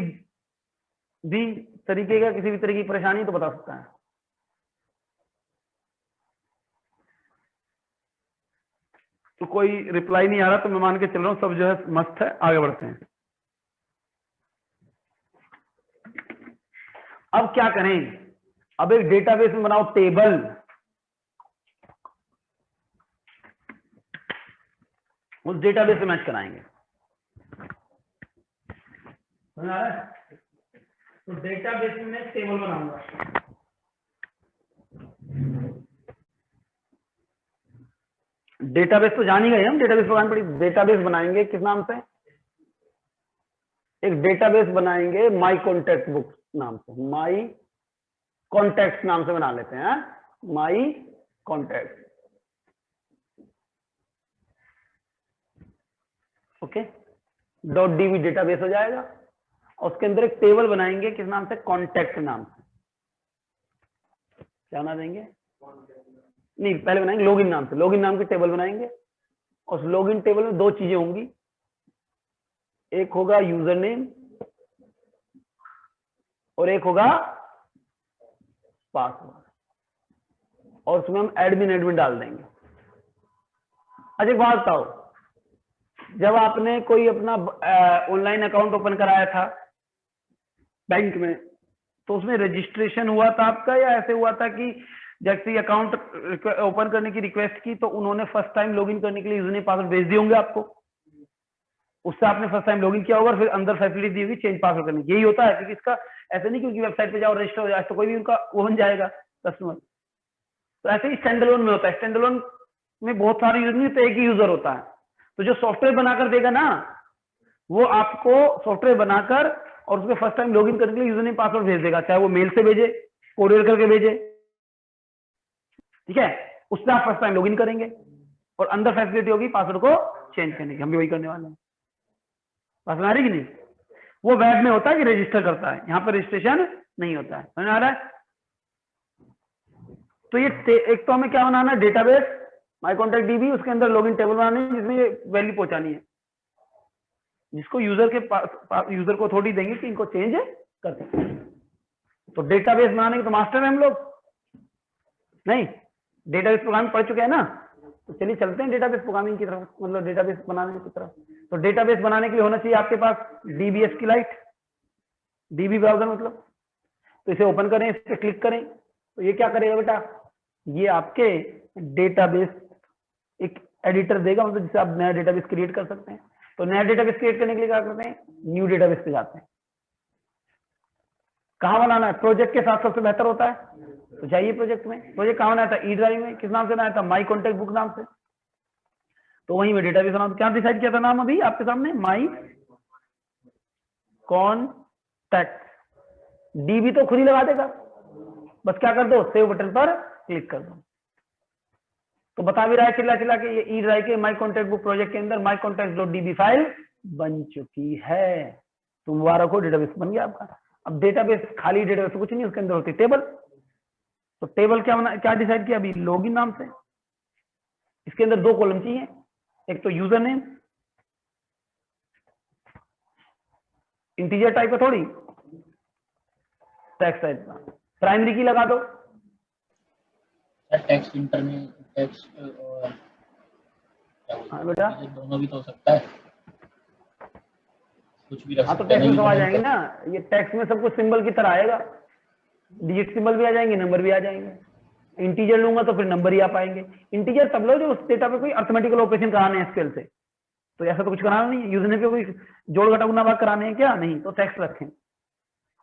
भी तरीके का किसी भी तरह की परेशानी तो बता सकता है। तो कोई रिप्लाई नहीं आ रहा तो मैं मान के चल रहा हूं सब जो है मस्त है, आगे बढ़ते हैं। अब क्या करें, अब एक डेटाबेस में बनाओ टेबल, उस डेटाबेस से मैच कराएंगे। तो डेटाबेस में मैं टेबल बनाऊंगा। डेटाबेस तो जान ही गए हम, डेटाबेस बनानी पड़ी। डेटाबेस बनाएंगे किस नाम से? एक डेटाबेस बनाएंगे माई कॉन्टैक्ट बुक नाम से, माई कॉन्टैक्ट नाम से बना लेते हैं, माई कॉन्टैक्ट। ओके, .db डेटाबेस हो जाएगा, और उसके अंदर एक टेबल बनाएंगे किस नाम से? कॉन्टैक्ट नाम से। क्या नाम देंगे? नहीं, पहले बनाएंगे लॉगिन नाम से, लॉगिन नाम की टेबल बनाएंगे। और उस लॉगिन टेबल में दो चीजें होंगी, एक होगा यूजर नेम और एक होगा पासवर्ड, और उसमें हम एडमिन डाल देंगे। अच्छा एक बात बताओ, जब आपने कोई अपना ऑनलाइन अकाउंट ओपन कराया था बैंक में, तो उसमें रजिस्ट्रेशन हुआ था आपका, या ऐसे हुआ था कि जैसे अकाउंट ओपन करने की रिक्वेस्ट की तो उन्होंने फर्स्ट टाइम लॉगिन करने के लिए यूजर नेम पासवर्ड भेज दिए होंगे आपको, उससे आपने फर्स्ट टाइम लॉगिन किया होगा, फिर अंदर फैसिलिटी दी होगी चेंज पासवर्ड करने की। यही होता है, क्योंकि इसका ऐसे नहीं क्योंकि वेबसाइट पे जाओ रजिस्टर हो जाए तो कोई भी उनका वो बन जाएगा कस्टमर। तो ऐसे ही स्टैंडअलोन में होता है, स्टैंडअलोन में बहुत सारे यूजर नहीं होते, एक ही यूजर होता है। तो जो सॉफ्टवेयर बनाकर देगा ना, वो आपको सॉफ्टवेयर बनाकर और उसमें फर्स्ट टाइम लॉगिन करने के लिए यूजर नेम पासवर्ड भेज देगा, चाहे वो मेल से भेजे, कोरियर करके भेजे, ठीक है। उससे आप फर्स्ट टाइम लॉगिन करेंगे और अंदर फैसिलिटी होगी पासवर्ड को चेंज करने की। हम भी वही करने वाले हैं। समझ आ रही कि नहीं? वो वेब में होता है कि रजिस्टर करता है, यहाँ पर रजिस्ट्रेशन नहीं होता है। समझ आ रहा है? तो ये एक तो हमें क्या बनाना है, डेटाबेस माई कॉन्टैक्ट डीबी, उसके अंदर लॉगिन टेबल बनानी है जिसमें ये वैल्यू पहुंचानी है, जिसको यूजर के पास यूजर को अथॉरिटी देंगे कि इनको चेंज कर सकते हैं। तो डेटाबेस बनाने के तो मास्टर हैं हम लोग, नहीं डेटाबेस प्रोग्रामिंग पढ़ चुके हैं ना, तो चलिए चलते हैं डेटाबेस प्रोग्रामिंग की तरफ, मतलब डेटाबेस बनाने की तरफ। तो डेटाबेस बनाने के लिए होना चाहिए आपके पास डीबीएस की लाइट, डीबी ब्राउजर मतलब। तो इसे ओपन करें, इस पर क्लिक करें, तो ये क्या करेगा बेटा, ये आपके डेटाबेस एक एडिटर देगा, मतलब जिससे आप नया डेटाबेस क्रिएट कर सकते हैं। तो नया डेटाबेस क्रिएट करने के लिए क्या करते हैं, न्यू डेटाबेस पे जाते हैं। कहाँ बनाना है, प्रोजेक्ट के साथ सबसे बेहतर होता है, तो जाइए प्रोजेक्ट में। प्रोजेक्ट कहाँ बनाया था, ई ड्राइव में। किस नाम से बनाया था, माई कॉन्टेक्ट बुक नाम से। तो वहीं में डेटाबेस नाम क्या डिसाइड किया था नाम अभी आपके सामने, माई कॉन्टैक्ट। डीबी तो खुद ही लगा देगा, बस क्या कर दो, सेव बटन पर क्लिक कर दो। तो बता भी रहा है चिल्ला चिल्ला के, ये ई ड्राइव के माई कॉन्टैक्ट बुक प्रोजेक्ट के अंदर माई कॉन्टैक्ट डॉट डीबी फाइल बन चुकी है। तो मुबारक हो, डेटाबेस बन गया आपका। अब डेटाबेस खाली डेटाबेस कुछ नहीं, उसके अंदर होती टेबल। तो टेबल क्या डिसाइड किया अभी, लॉगिन नाम से। इसके अंदर दो कॉलम चाहिए, एक तो यूजर नेम, इंटीजर टाइप का थोड़ी, टेक्स्ट टाइप का, प्राइमरी की लगा दो। टेक्स्ट इंटरनेट टेक्स्ट और हाँ बेटा, दोनों भी तो हो सकता है, कुछ भी रख हाँ तो सकते हैं टेक्स्ट में सब आ यूजर जाएंगे नेम ना, ये टेक्स्ट में सब कुछ सिंबल की तरह आएगा, डिजिट सिंबल भी आ जाएंगे, नंबर भी आ जाएंगे। इंटीजर लूंगा तो फिर नंबर ही आ पाएंगे। इंटीजर तब लो जो उस डेटा पे कोई अर्थमेटिकल ऑपरेशन कराने हैं एसक्यूएल से, तो ऐसा तो कुछ कराना नहीं है। यूजर नेम पे कोई जोड़ घटा गुना भाग कराने हैं क्या, नहीं, तो टेक्स्ट रखें।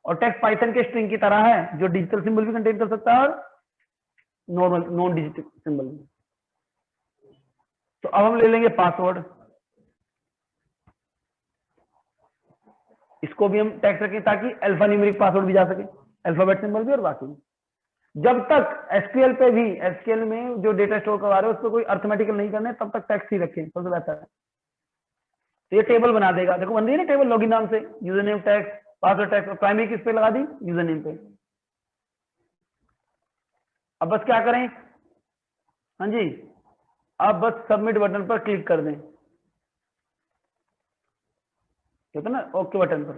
और टेक्स्ट पाइथन के स्ट्रिंग की तरह है, जो डिजिटल सिंबल भी कंटेन कर सकता है और नॉर्मल नॉन डिजिटल सिंबल भी। तो अब हम ले लेंगे पासवर्ड, इसको भी हम टेक्स्ट रखें ताकि अल्फा न्यूमेरिक पासवर्ड भी जा सके, अल्फाबेट सिंबल भी और बाकी भी। जब तक एसक्यूएल पे भी, एसक्यूएल में जो डेटा स्टोर करवा रहे हो उस पर कोई अर्थमेटिकल नहीं करना है, तब तक टेक्स्ट ही रखें, सबसे बेहतर है। तो ये टेबल बना देगा, देखो बन रही है ना टेबल, लॉगिन नाम से, user name text, password text, और प्राइमरी किस पे लगा दी, यूजर नेम पे। अब बस क्या करें, हाँ जी, अब बस सबमिट बटन पर क्लिक कर दें, कहते ना ओके बटन पर।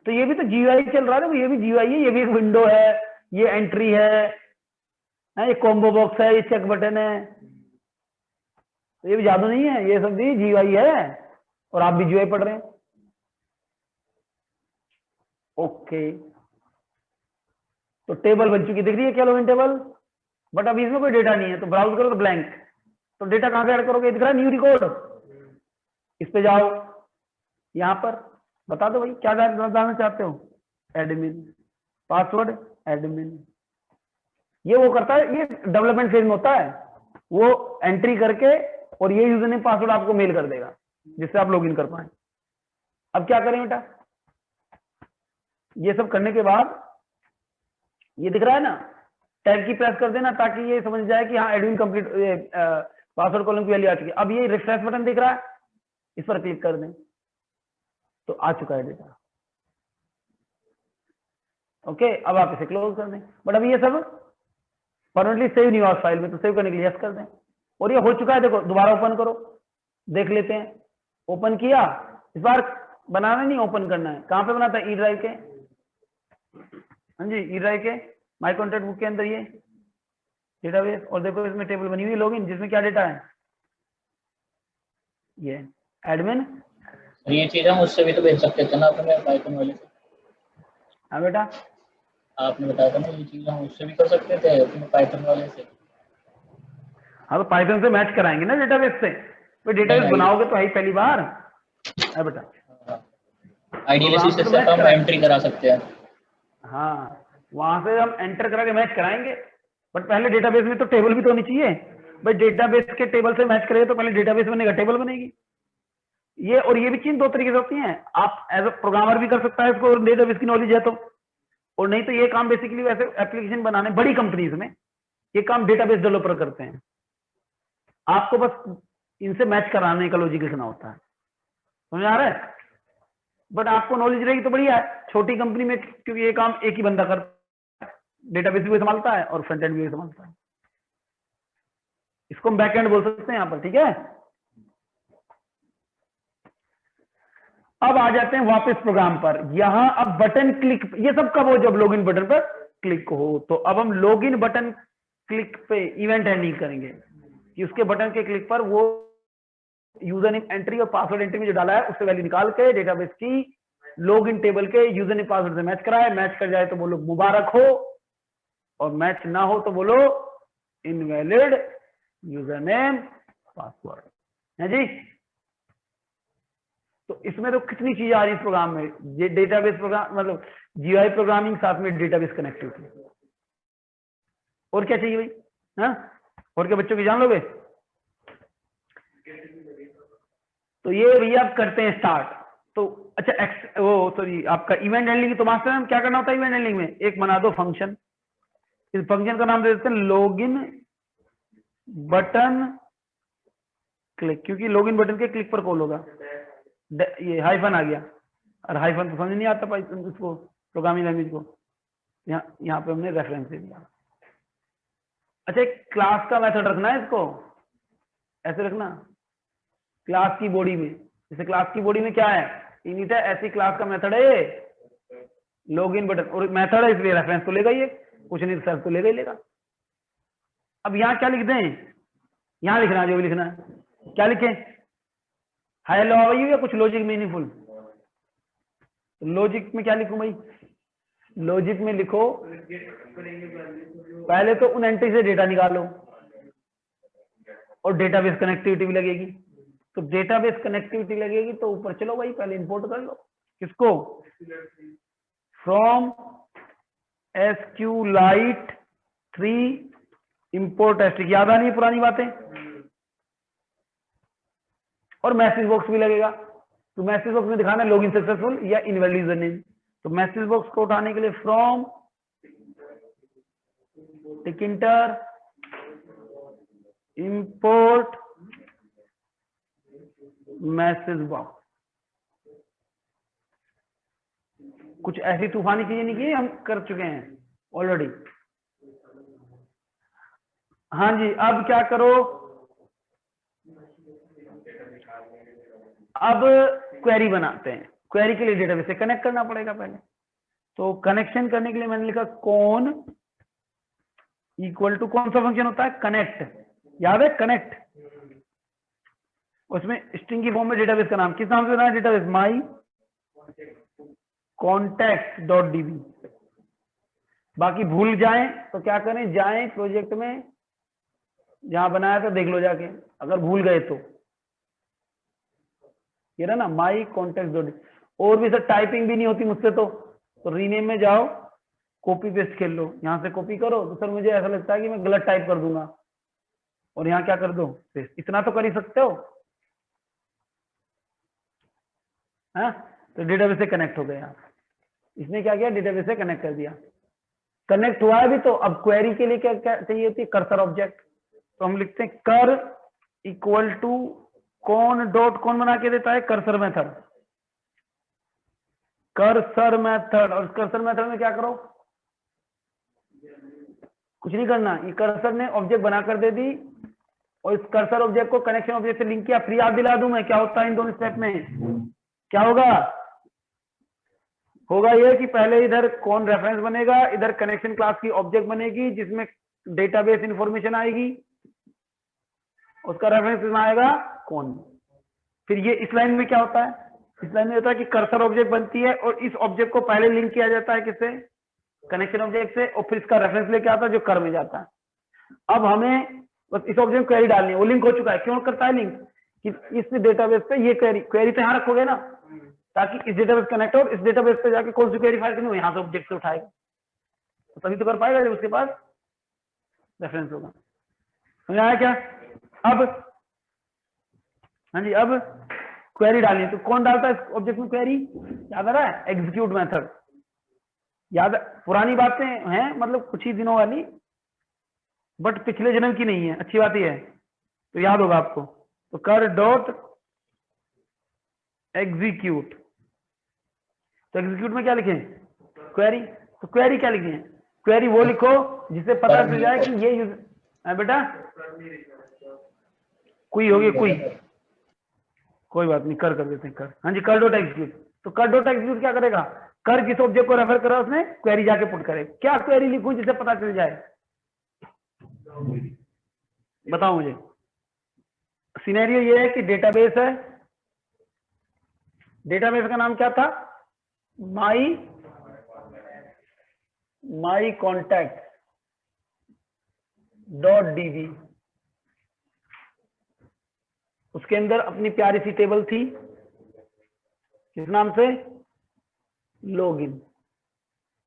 तो ये भी तो जीयूआई चल रहा है, ये भी जीयूआई है, ये भी एक विंडो है, ये एंट्री है, ये कॉम्बो बॉक्स है, ये चेक बटन है, तो ये भी जादू नहीं है, ये सब भी जीयूआई है, और आप भी जीयूआई पढ़ रहे हैं। ओके, तो टेबल बन चुकी दिख रही है क्या, लॉगिन टेबल, बट अभी इसमें कोई डेटा नहीं है। तो ब्राउज करो तो ब्लैंक, तो डेटा कहां से ऐड करोगे, दिख रहा है न्यू रिकॉर्ड, इस पे जाओ, यहां पर बता दो भाई क्या डालना चाहते हो, एडमिन, पासवर्ड एडमिन। ये वो करता है, ये डेवलपमेंट फेज में होता है, वो एंट्री करके और ये यूजर नेम पासवर्ड आपको मेल कर देगा जिससे आप लॉगिन कर पाए। अब क्या करें बेटा, ये सब करने के बाद ये दिख रहा है ना, टैब की प्रेस कर देना ताकि ये समझ जाए कि हाँ एडमिन कंप्लीट, पासवर्ड कॉलम की वैल्यू आ चुकी है। अब ये रिफ्रेश बटन दिख रहा है, इस पर क्लिक कर दें तो आ चुका है डेटा। ओके, अब आप इसे क्लोज कर दें, बट अभी ये सब परमानेंटली सेव नहीं हुआ फाइल में, तो सेव करने के लिए यस कर दें। और ये हो चुका है, देखो दोबारा ओपन करो, देख लेते हैं। ओपन किया, इस बार बनाना नहीं, ओपन करना है। कहां पे बनाता है, ई ड्राइव के, हाँ जी, ई ड्राइव के माई कॉन्टैक्ट बुक के अंदर ये डेटाबेस, और देखो इसमें टेबल बनी हुई है लॉगिन, जिसमें क्या डेटा है, ये एडमिन। ये चीज हम उससे भी तो भेज सकते थे ना अपने पाइथन वाले से। हाँ बेटा, आपने बताया था ना, ये चीज हम उससे भी कर सकते थे अपने पाइथन वाले से। हाँ तो पाइथन से मैच कराएंगे ना डेटाबेस से, तो डेटाबेस बनाओगे तो है ही पहली बार है बेटा, आइडियल प्रोग्राम से तो हम मैच एंट्री करा सकते हैं। हाँ, वहां से हम एंटर करा के मैच कराएंगे, बट पहले डेटाबेस में तो टेबल भी तो होनी चाहिए भाई। डेटाबेस के टेबल से मैच करेगा तो पहले डेटाबेस बनेगा, टेबल बनेगी। ये और ये भी चीज दो तरीके से होती है, आप एज अ प्रोग्रामर भी कर सकता है इसको, डेटाबेस की नॉलेज है तो, और नहीं तो ये काम बेसिकली वैसे एप्लीकेशन बनाने बड़ी कंपनीज में ये काम डेटाबेस डेवलपर करते हैं। आपको बस इनसे मैच कराने का लॉजिक लिखना होता है, समझ आ रहा है। बट आपको नॉलेज रहेगी तो बढ़िया है, छोटी कंपनी में क्योंकि ये काम एक ही बंदा करता है, डेटाबेस भी संभालता है और फ्रंट एंड भी संभालता है। इसको हम बैकएंड बोल सकते हैं यहां पर, ठीक है। अब आ जाते हैं वापस प्रोग्राम पर। यहां अब बटन क्लिक, ये सब कब हो, जब लॉगिन बटन पर क्लिक हो। तो अब हम लॉगिन बटन क्लिक पे इवेंट हैंडलिंग करेंगे कि उसके बटन के क्लिक पर वो यूजर नेम एंट्री और पासवर्ड एंट्री में जो डाला है उससे वैल्यू निकाल के डेटाबेस की लॉगिन टेबल के यूजर नेम पासवर्ड से मैच कराए। मैच कर जाए तो बोलो मुबारक हो, और मैच ना हो तो बोलो इनवैलिड यूजर नेम पासवर्ड है जी। तो इसमें तो कितनी चीजें आ रही है इस प्रोग्राम में, ये डेटाबेस प्रोग्राम मतलब जीयूआई प्रोग्रामिंग, साथ में डेटाबेस कनेक्टिविटी। और क्या चाहिए भाई? हाँ, और क्या बच्चों की जान लोगे? तो ये भैया आप करते हैं स्टार्ट। तो अच्छा वो सॉरी, आपका इवेंट हैंडलिंग, तो मास्टर में क्या करना होता है इवेंट हैंडलिंग में? एक बना दो फंक्शन, इस फंक्शन का नाम दे देते हैं लॉगिन बटन क्लिक, क्योंकि लॉगिन बटन के क्लिक पर कॉल होगा। ये हाइफन आ गया, और हाइफन तो समझ नहीं आता भाई उसको, प्रोग्रामिंग लैंग्वेज को। यहाँ पे हमने रेफरेंस दे दिया। अच्छा, एक क्लास का मेथड रखना है, इसको ऐसे रखना क्लास की बॉडी में। जैसे क्लास की बॉडी में क्या है, इनिट है, ऐसी क्लास का मेथड है लॉगिन बटन, और मेथड है इसलिए रेफरेंस तो लेगा ही, कुछ नहीं सर्च तो लेगा ही लेगा। अब यहाँ क्या लिख दें? यहाँ लिखना है जो भी लिखना है। क्या लिखें? हेलो हाउ आर यू, या कुछ लॉजिक मीनिंगफुल? लॉजिक में क्या लिखूं भाई? लॉजिक में लिखो पहले तो उन एंट्री से डेटा निकालो, और डेटाबेस कनेक्टिविटी भी लगेगी। तो डेटाबेस कनेक्टिविटी लगेगी तो ऊपर चलो भाई, पहले इंपोर्ट कर लो। किसको? From SQLite 3 import asterisk. याद आ रही है पुरानी बातें? और मैसेज बॉक्स भी लगेगा। तो मैसेज बॉक्स में दिखाना है लॉगिन सक्सेसफुल या इनवैलिड यूजर नेम। तो मैसेज बॉक्स को उठाने के लिए फ्रॉम टिकिंटर इंपोर्ट मैसेज बॉक्स। कुछ ऐसी तूफानी चीजें नहीं की, हम कर चुके हैं ऑलरेडी। हाँ जी, अब क्या करो, अब क्वेरी बनाते हैं। क्वेरी के लिए डेटाबेस से कनेक्ट करना पड़ेगा पहले। तो कनेक्शन करने के लिए मैंने लिखा कौन इक्वल टू, कौन सा फंक्शन होता है? कनेक्ट। याद है कनेक्ट? उसमें स्ट्रिंग की फॉर्म में डेटाबेस का नाम, किस नाम से बना है डेटाबेस? माई कॉन्टैक्ट डॉट डीबी। बाकी भूल जाएं तो क्या करें, जाएं प्रोजेक्ट में, जहां बनाया था देख लो जाके, अगर भूल गए तो ये रहा ना माई कॉन्टैक्ट डॉट। और भी सर टाइपिंग भी नहीं होती मुझसे, तो रीनेम में जाओ, कॉपी पेस्ट खेल लो, यहां से कॉपी करो। तो सर मुझे ऐसा लगता है कि मैं गलत टाइप कर दूंगा, और यहाँ क्या कर दो पेस्ट। इतना तो कर ही सकते हो। हाँ, तो डेटाबेस से कनेक्ट हो गया। इसने क्या किया, डेटाबेस से कनेक्ट कर दिया। कनेक्ट हुआ है भी, तो अब क्वेरी के लिए क्या क्या चाहिए होती है? Cursor object. तो हम लिखते हैं कर इक्वल टू कौन डॉट, कौन बना के देता है? Cursor method. कर्सर मेथड, और कर्सर मेथड में क्या करो, कुछ नहीं करना, ये कर्सर ने ऑब्जेक्ट बनाकर दे दी, और इस कर्सर ऑब्जेक्ट को कनेक्शन ऑब्जेक्ट से लिंक किया। फ्री याद दिला दूं मैं क्या होता है इन दोनों स्टेप में? क्या होगा? होगा ये कि पहले इधर कौन रेफरेंस बनेगा, इधर कनेक्शन क्लास की ऑब्जेक्ट बनेगी जिसमें डेटाबेस इंफॉर्मेशन आएगी, उसका रेफरेंस आएगा कौन। फिर ये इस लाइन में क्या होता है? इस लाइन में होता है कि कर्सर ऑब्जेक्ट बनती है, और इस ऑब्जेक्ट को पहले लिंक किया जाता है किससे? कनेक्शन ऑब्जेक्ट से, और फिर इसका रेफरेंस लेके आता है जो कर में जाता है। अब हमें बस इस ऑब्जेक्ट क्वेरी डालनी है, वो लिंक हो चुका है। क्यों करता है लिंक? कि इस डेटाबेस पे ये क्वेरी तो यहाँ रखोगे ना, ताकि इस डेटाबेस कनेक्ट हो, इस डेटाबेस पे जाके कौन सी क्वेरी फाइल करनी हो, यहाँ से ऑब्जेक्ट से उठाएगा, तो तभी तो कर पाएगा जब उसके पास रेफरेंस होगा। समझ आया क्या? अब हाँ जी, अब क्वेरी डालनी है, तो कौन डालता है इस ऑब्जेक्ट में क्वेरी? याद आ रहा है? Execute method. याद, पुरानी बातें हैं, मतलब कुछ ही दिनों वाली, बट पिछले जन्म की नहीं है, अच्छी बात ही है, तो याद होगा आपको। तो कर डॉट एग्जीक्यूट। तो एग्जीक्यूट में क्या लिखें? क्वेरी। तो क्वेरी क्या लिखें? क्वेरी वो लिखो जिससे पता चल जाए कि ये यूजर बेटा कोई होगी कोई, कोई बात नहीं, कर देते हैं कर। हाँ जी, कर डॉट एग्जीक्यूट। तो कर डॉट एग्जीक्यूट क्या करेगा, कर किस ऑब्जेक्ट को रेफर करा उसने, क्वेरी जाके पुट करे। क्या क्वेरी लिखूं जिससे पता चल जाए, बताओ मुझे। सिनेरियो ये है कि डेटाबेस है, डेटाबेस का नाम क्या था, माई कॉन्टैक्ट डॉट डीबी। उसके अंदर अपनी प्यारी सी टेबल थी, किस नाम से, लॉगिन,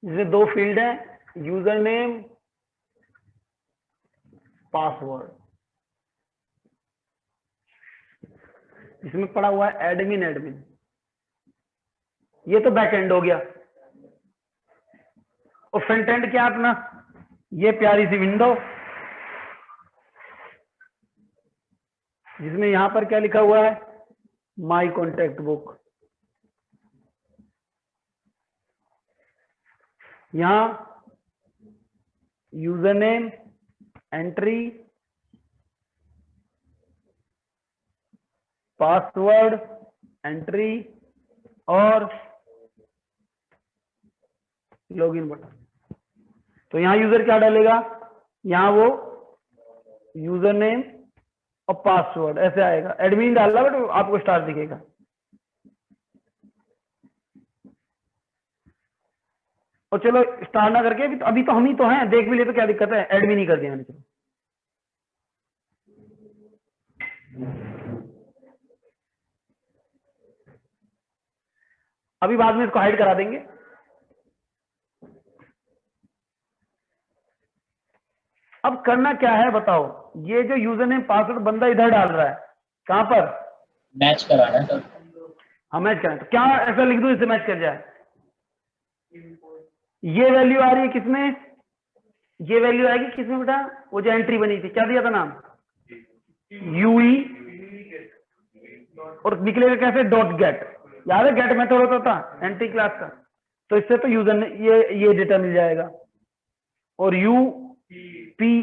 जिसमें दो फील्ड हैं, यूजर नेम, पासवर्ड। इसमें पड़ा हुआ है एडमिन एडमिन। ये तो बैक एंड हो गया। और फ्रंट एंड क्या अपना, ये प्यारी सी विंडो जिसमें यहां पर क्या लिखा हुआ है, माई कॉन्टैक्ट बुक। यहां user name, entry, password, entry और लॉगिन बटन। तो यहां यूजर क्या डालेगा, यहां वो यूजर नेम और पासवर्ड ऐसे आएगा, एडमिन डालना बट आपको स्टार दिखेगा। और चलो स्टार ना करके अभी तो हम ही तो हैं, देख भी ले तो क्या दिक्कत है, एडमिन ही कर दिया मैंने। चलो अभी बाद में इसको हाइड करा देंगे। अब करना क्या है बताओ, ये जो यूजर नेम पासवर्ड बंदा इधर डाल रहा है, कहां पर, मैच कराना है सर। हाँ मैच कराना। तो क्या ऐसा लिख दूं इससे मैच कर जाए, ये वैल्यू आ रही है किसमें, ये वैल्यू आएगी किसमें बेटा, वो जो एंट्री बनी थी क्या दिया था नाम, यूई, और निकलेगा कैसे, डॉट गेट। याद है गेट मेथड होता था एंट्री क्लास का। तो इससे तो यूजर ने ये डेटा मिल जाएगा, और यू पीई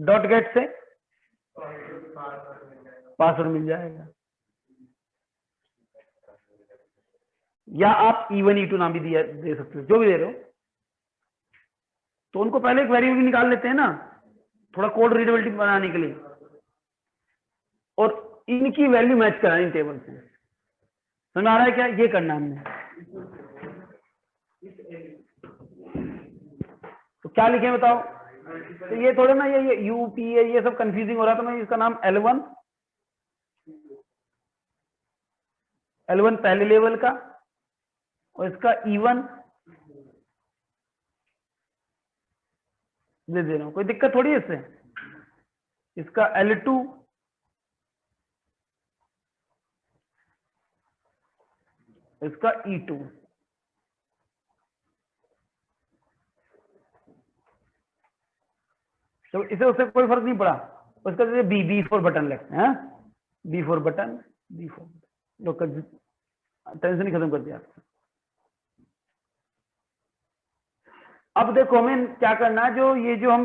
डॉट गेट से पासवर्ड मिल जाएगा। या आप E1 E2 नाम भी दे सकते हो, जो भी दे रहे हो। तो उनको पहले एक वेरिएबल निकाल लेते हैं ना, थोड़ा कोड रीडेबिलिटी बनाने के लिए, और इनकी वैल्यू मैच करानी टेबल से। समझ आ रहा है क्या, ये करना हमने। तो क्या लिखे बताओ, तो ये थोड़े ना ये यूपी ये सब कंफ्यूजिंग हो रहा था। मैं इसका नाम L1 पहले लेवल का, और इसका E1 दे रहा हूं, कोई दिक्कत थोड़ी है इससे। इसका L2, इसका E2। तो इसे उससे कोई फर्क नहीं पड़ा। उसका जैसे बी फॉर बटन लगते हैं, बी फॉर बटन, लोग टेंशन ही खत्म कर दिया। अब देखो हमें क्या करना है, जो हम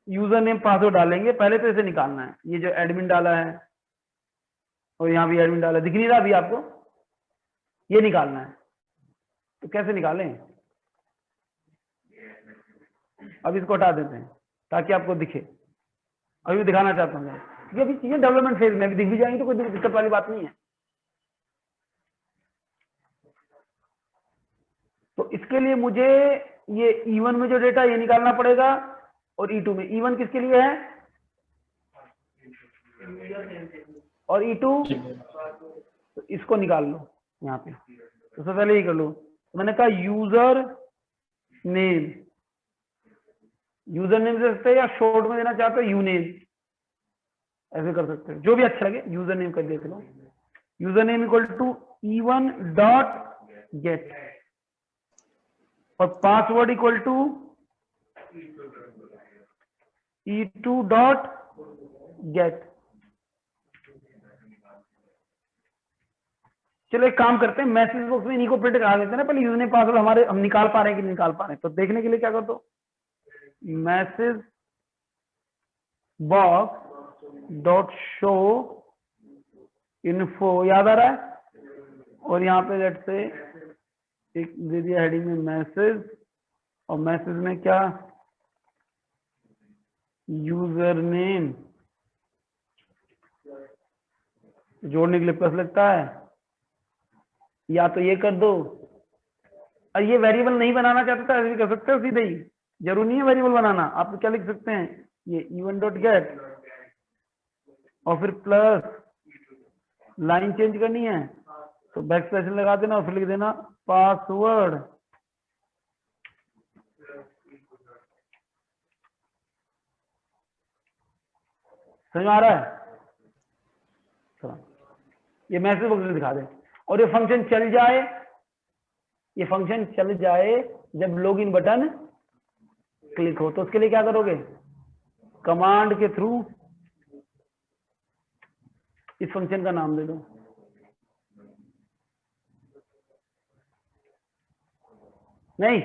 यूजर नेम पासवर्ड डालेंगे, पहले तो इसे निकालना है। ये जो एडमिन डाला है और यहाँ भी एडमिन डाला, दिख नहीं रहा अभी आपको, ये निकालना है। तो कैसे निकालें, अब इसको हटा देते हैं ताकि आपको दिखे। अभी भी दिखाना चाहता हूँ क्योंकि अभी चीजें डेवलपमेंट फेज में, अभी दिख भी जाएंगी तो कोई दिक्कत वाली बात नहीं है। तो इसके लिए मुझे ये E1 में जो डेटा ये निकालना पड़ेगा, और E2 में। E1 किसके लिए है, और E2 तो इसको निकाल लो यहाँ पे। तो सबसे पहले ही कर लो। तो मैंने कहा यूजर नेम, यूजर नेम दे सकते हैं, या शॉर्ट में देना चाहते हो यूनेम, ऐसे कर सकते हो, जो भी अच्छा लगे यूजर नेम कर देख लो। User name equal to E1 dot get, और password equal to E2 dot get. चलो एक काम करते हैं, मैसेज बॉक्स में इन्हीं को प्रिंट करा देते हैं ना। पहले यूजर नेम पासवर्ड हमारे हम निकाल पा रहे हैं कि नहीं निकाल पा रहे हैं, तो देखने के लिए क्या कर दो, message box dot show info, याद आ रहा है? और यहाँ पे लेट से एक दे दिया हेडिंग में मैसेज, और मैसेज में क्या, यूजर नेम जोड़ने के लिए प्लस लगता है, या तो ये कर दो। और ये वेरिएबल नहीं बनाना चाहते तो ऐसे भी कर सकते हो सीधे ही, जरूरी नहीं है वेरिएबल बनाना। आप क्या लिख सकते हैं, ये इवन डॉट गेट और फिर प्लस, लाइन चेंज करनी है तो बैक स्लैश लगा देना और फिर लिख देना पासवर्ड। समझ में आ रहा है? चलो ये मैसेज बॉक्स दिखा दे। और ये फंक्शन चल जाए, ये फंक्शन चल जाए जब लॉगिन बटन क्लिक हो, तो उसके लिए क्या करोगे, कमांड के थ्रू इस फंक्शन का नाम दे दो। नहीं,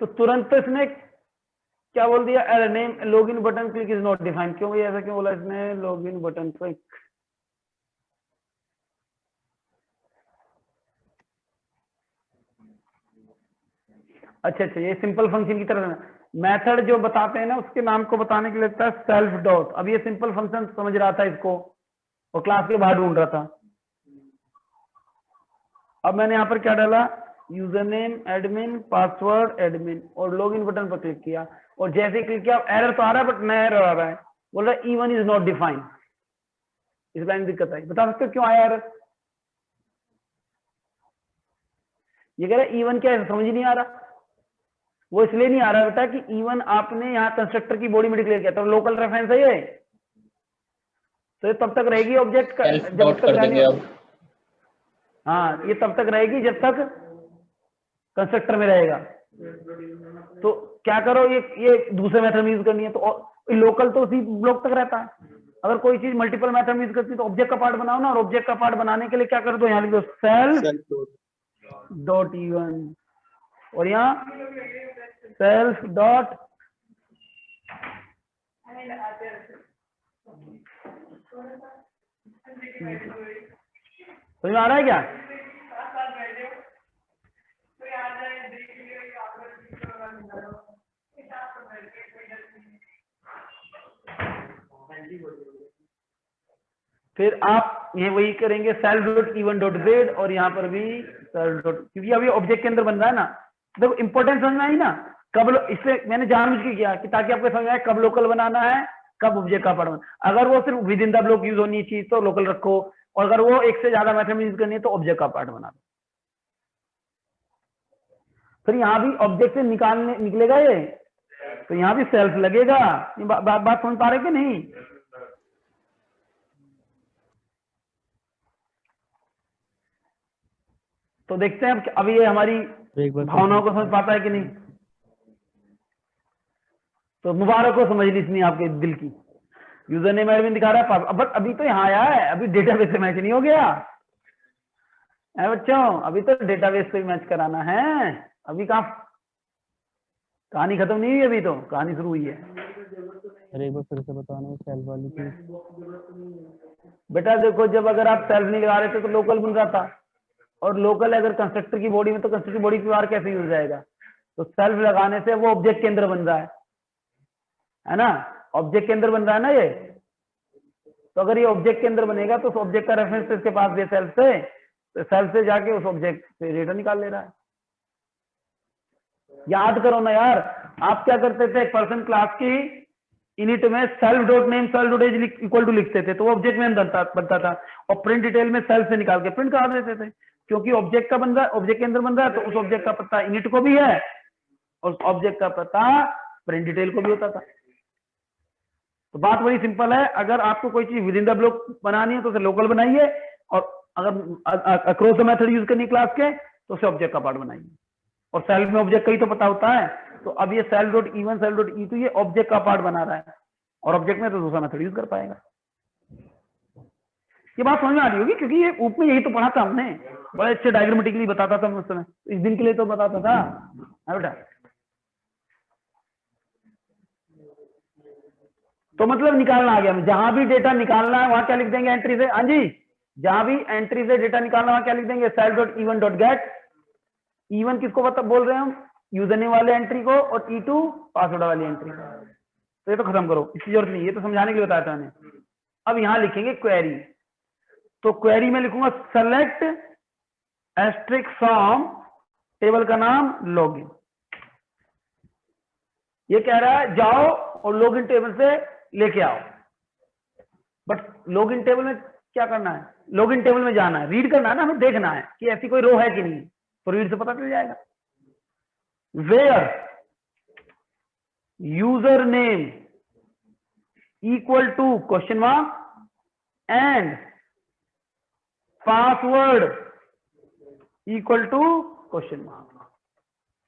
तो तुरंत इसने क्या बोल दिया, error name login button click is not defined. क्यों ये ऐसा क्यों बोला इसने, लॉगिन बटन क्लिक। अच्छा अच्छा, ये सिंपल फंक्शन की तरह मेथड जो बताते हैं ना, उसके नाम को बताने के लिए लगता है सेल्फ डॉट। अब ये सिंपल फंक्शन समझ रहा था इसको और क्लास के बाहर ढूंढ रहा था। अब मैंने यहाँ पर क्या डाला, user name admin, password admin, और लॉगिन बटन पर क्लिक किया, और जैसे ही क्लिक किया एरर तो आ रहा है, बट नया एरर आ रहा है, बोल रहा है इवन इज नॉट डिफाइंड। इस लाइन दिक्कत आई, बता सकते हो क्यों आया एरर? ये कह रहा है इवन क्या है, समझ ही नहीं आ रहा। वो इसलिए नहीं आ रहा बेटा कि इवन आपने यहाँ कंस्ट्रक्टर की बॉडी में डिक्लेयर किया, तो लोकल रेफरेंस है ये, तो ये तब तक रहेगी ऑब्जेक्ट जब तक देंगे अब। हाँ, ये तब तक रहेगी जब तक कंस्ट्रक्टर में रहेगा। तो क्या करो, ये दूसरे मेथड में यूज करनी है, तो लोकल तो उसी ब्लॉक तक रहता है। अगर कोई चीज मल्टीपल मेथड में यूज करती है तो ऑब्जेक्ट का पार्ट बनाओ ना, और ऑब्जेक्ट का पार्ट बनाने के लिए क्या कर दो, यहाँ लिख दो सेल्फ डॉट इवन, और यहाँ सेल्फ डॉट समझ में आ रहा है क्या? फिर आप ये वही करेंगे self dot even dot grade, और यहाँ पर भी सेल्फ डॉट, क्योंकि अभी ऑब्जेक्ट के अंदर बन रहा है ना। देखो इंपॉर्टेंस समझ में आई ना, कब, इसलिए मैंने जानबूझ के किया कि ताकि आपको समझ आए कब लोकल बनाना है, कब ऑब्जेक्ट का पार्ट बनाना। अगर वो सिर्फ with in the block use होनी चाहिए तो लोकल रखो, और अगर वो एक से ज्यादा मेथड में यूज करनी है तो ऑब्जेक्ट का पार्ट बना दो। फिर यहाँ भी ऑब्जेक्ट से निकलेगा ये, तो यहाँ भी सेल्फ लगेगा। ये बात समझ पा रहे कि नहीं? तो देखते हैं अब ये हमारी भावनाओं को समझ पाता है कि नहीं। तो मुबारक हो, समझ ली इसने आपके दिल की। यूजर नेम एडमिन दिखा रहा है, बट अभी तो यहाँ आया है, अभी डेटाबेस से मैच नहीं हो गया है बच्चों, अभी तो डेटाबेस से मैच कराना है। अभी कहाँ, कहानी खत्म नहीं हुई, अभी तो कहानी शुरू हुई है। अरे एक बार फिर से बताना सेल्फ वाली चीज। बेटा देखो, जब अगर आप सेल्फ नहीं लगा रहे थे तो लोकल बन रहा था, और लोकल अगर कंस्ट्रक्टर की बॉडी में, तो कंस्ट्रक्टर बॉडी की बाहर कैसे यूज जाएगा? तो सेल्फ लगाने से वो ऑब्जेक्ट के अंदर बन रहा है ना, ऑब्जेक्ट के अंदर बन रहा है ना ये। तो अगर ये ऑब्जेक्ट के अंदर बनेगा तो उस ऑब्जेक्ट का रेफरेंस इसके पास दे सेल्फ से, तो सेल्फ से जाके उस ऑब्जेक्ट से डेटा निकाल ले रहा है। याद करो ना यार, आप क्या करते थे, एक पर्सन क्लास की इनिट में self dot name self dot age equal to लिखते थे, तो वो ऑब्जेक्ट में बनता था, और प्रिंट डिटेल में सेल्फ से निकाल के प्रिंट करा देते थे, क्योंकि ऑब्जेक्ट का बन रहा है, ऑब्जेक्ट के अंदर बन रहा है, तो उस ऑब्जेक्ट का पता इनिट को भी है और ऑब्जेक्ट का पता प्रिंट डिटेल को भी होता था। तो बात बड़ी सिंपल है, अगर आपको कोई चीज विद इन द ब्लॉक बनानी है तो उसे लोकल बनाइए, और अगर अक्रॉस द मेथड यूज करनी क्लास के तो उसे ऑब्जेक्ट का पार्ट बनाइए। और सेल्फ में ऑब्जेक्ट का ही तो पता होता है, तो अब ये self dot E1 self dot E2 ये ऑब्जेक्ट का पार्ट बना रहा है, और ऑब्जेक्ट में तो दूसरा मेथड यूज कर पाएगा। ये बात समझ में आ रही होगी, क्योंकि ये ऊपर यही तो पढ़ा था हमने, बड़े अच्छे डायग्रामेटिकली बताता था उस समय, इस दिन के लिए तो बताता था। है बेटा। तो मतलब निकालना आ गया, जहां भी डेटा निकालना है वहां क्या लिख देंगे एंट्री से, हाँ जी, जहां भी एंट्री से डेटा निकालना वहां क्या लिख देंगे, self dot even dot gate. Even किसको बोल रहे हैं हम, यूजर नेम वाले एंट्री को, और E2 पासवर्ड वाली एंट्री को। तो ये तो खत्म करो, इसकी जरूरत नहीं, ये तो समझाने के लिए बताया था मैंने। अब यहां लिखेंगे क्वेरी, तो क्वेरी में लिखूंगा सेलेक्ट एस्ट्रिक फ्रॉम, टेबल का नाम लॉगिन। ये कह रहा है जाओ और लॉगिन टेबल से लेके आओ, बट लॉगिन टेबल में क्या करना है, लॉगिन टेबल में जाना है, रीड करना है ना, हमें देखना है कि ऐसी कोई रो है कि नहीं, तो रीड से पता चल जाएगा। Where user name equal to question mark and password equal to question mark.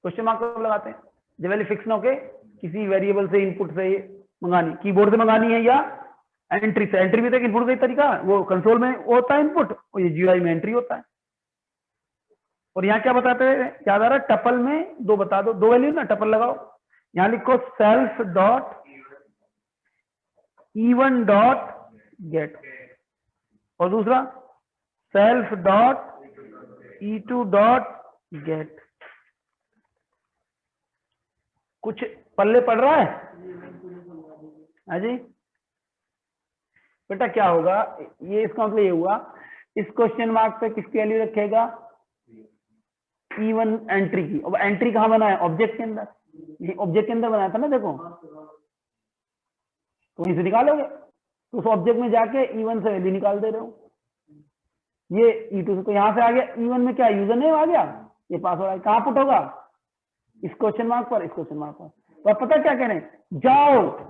Question mark कब लगाते हैं, जब वैल्यू फिक्स ना होके किसी वेरिएबल से इनपुट से मंगानी, कीबोर्ड से मंगानी है या एंट्री से। एंट्री भी तो इनपुट का ही तरीका है, वो कंसोल में होता है इनपुट, और ये जीयूआई में एंट्री होता है। और यहाँ क्या बताते हैं, याद आ रहा है, टपल में दो बता दो, दो वैल्यू ना, टपल लगाओ। यहां लिखो self dot even dot get, और दूसरा self dot E2 dot gate. कुछ पल्ले पड़ रहा है जी बेटा? क्या होगा ये, इसका मतलब ये हुआ, इस क्वेश्चन मार्क पे किसकी वैल्यू रखेगा, इवन एंट्री की। अब एंट्री कहां बना है, ऑब्जेक्ट के अंदर, ये ऑब्जेक्ट के अंदर बनाया था ना, देखो, तो वहीं से निकालोगे, तो उस ऑब्जेक्ट में जाके इवन से वैल्यू निकाल दे रहे हो, ये E2 से, तो यहां से आ गया इवन में क्या, यूजर नेम आ गया, ये पासवर्ड आ गया, कहां पुट होगा, इस क्वेश्चन मार्क पर, इस क्वेश्चन मार्क पर। तो आप पता क्या कह रहे हैं, जाओ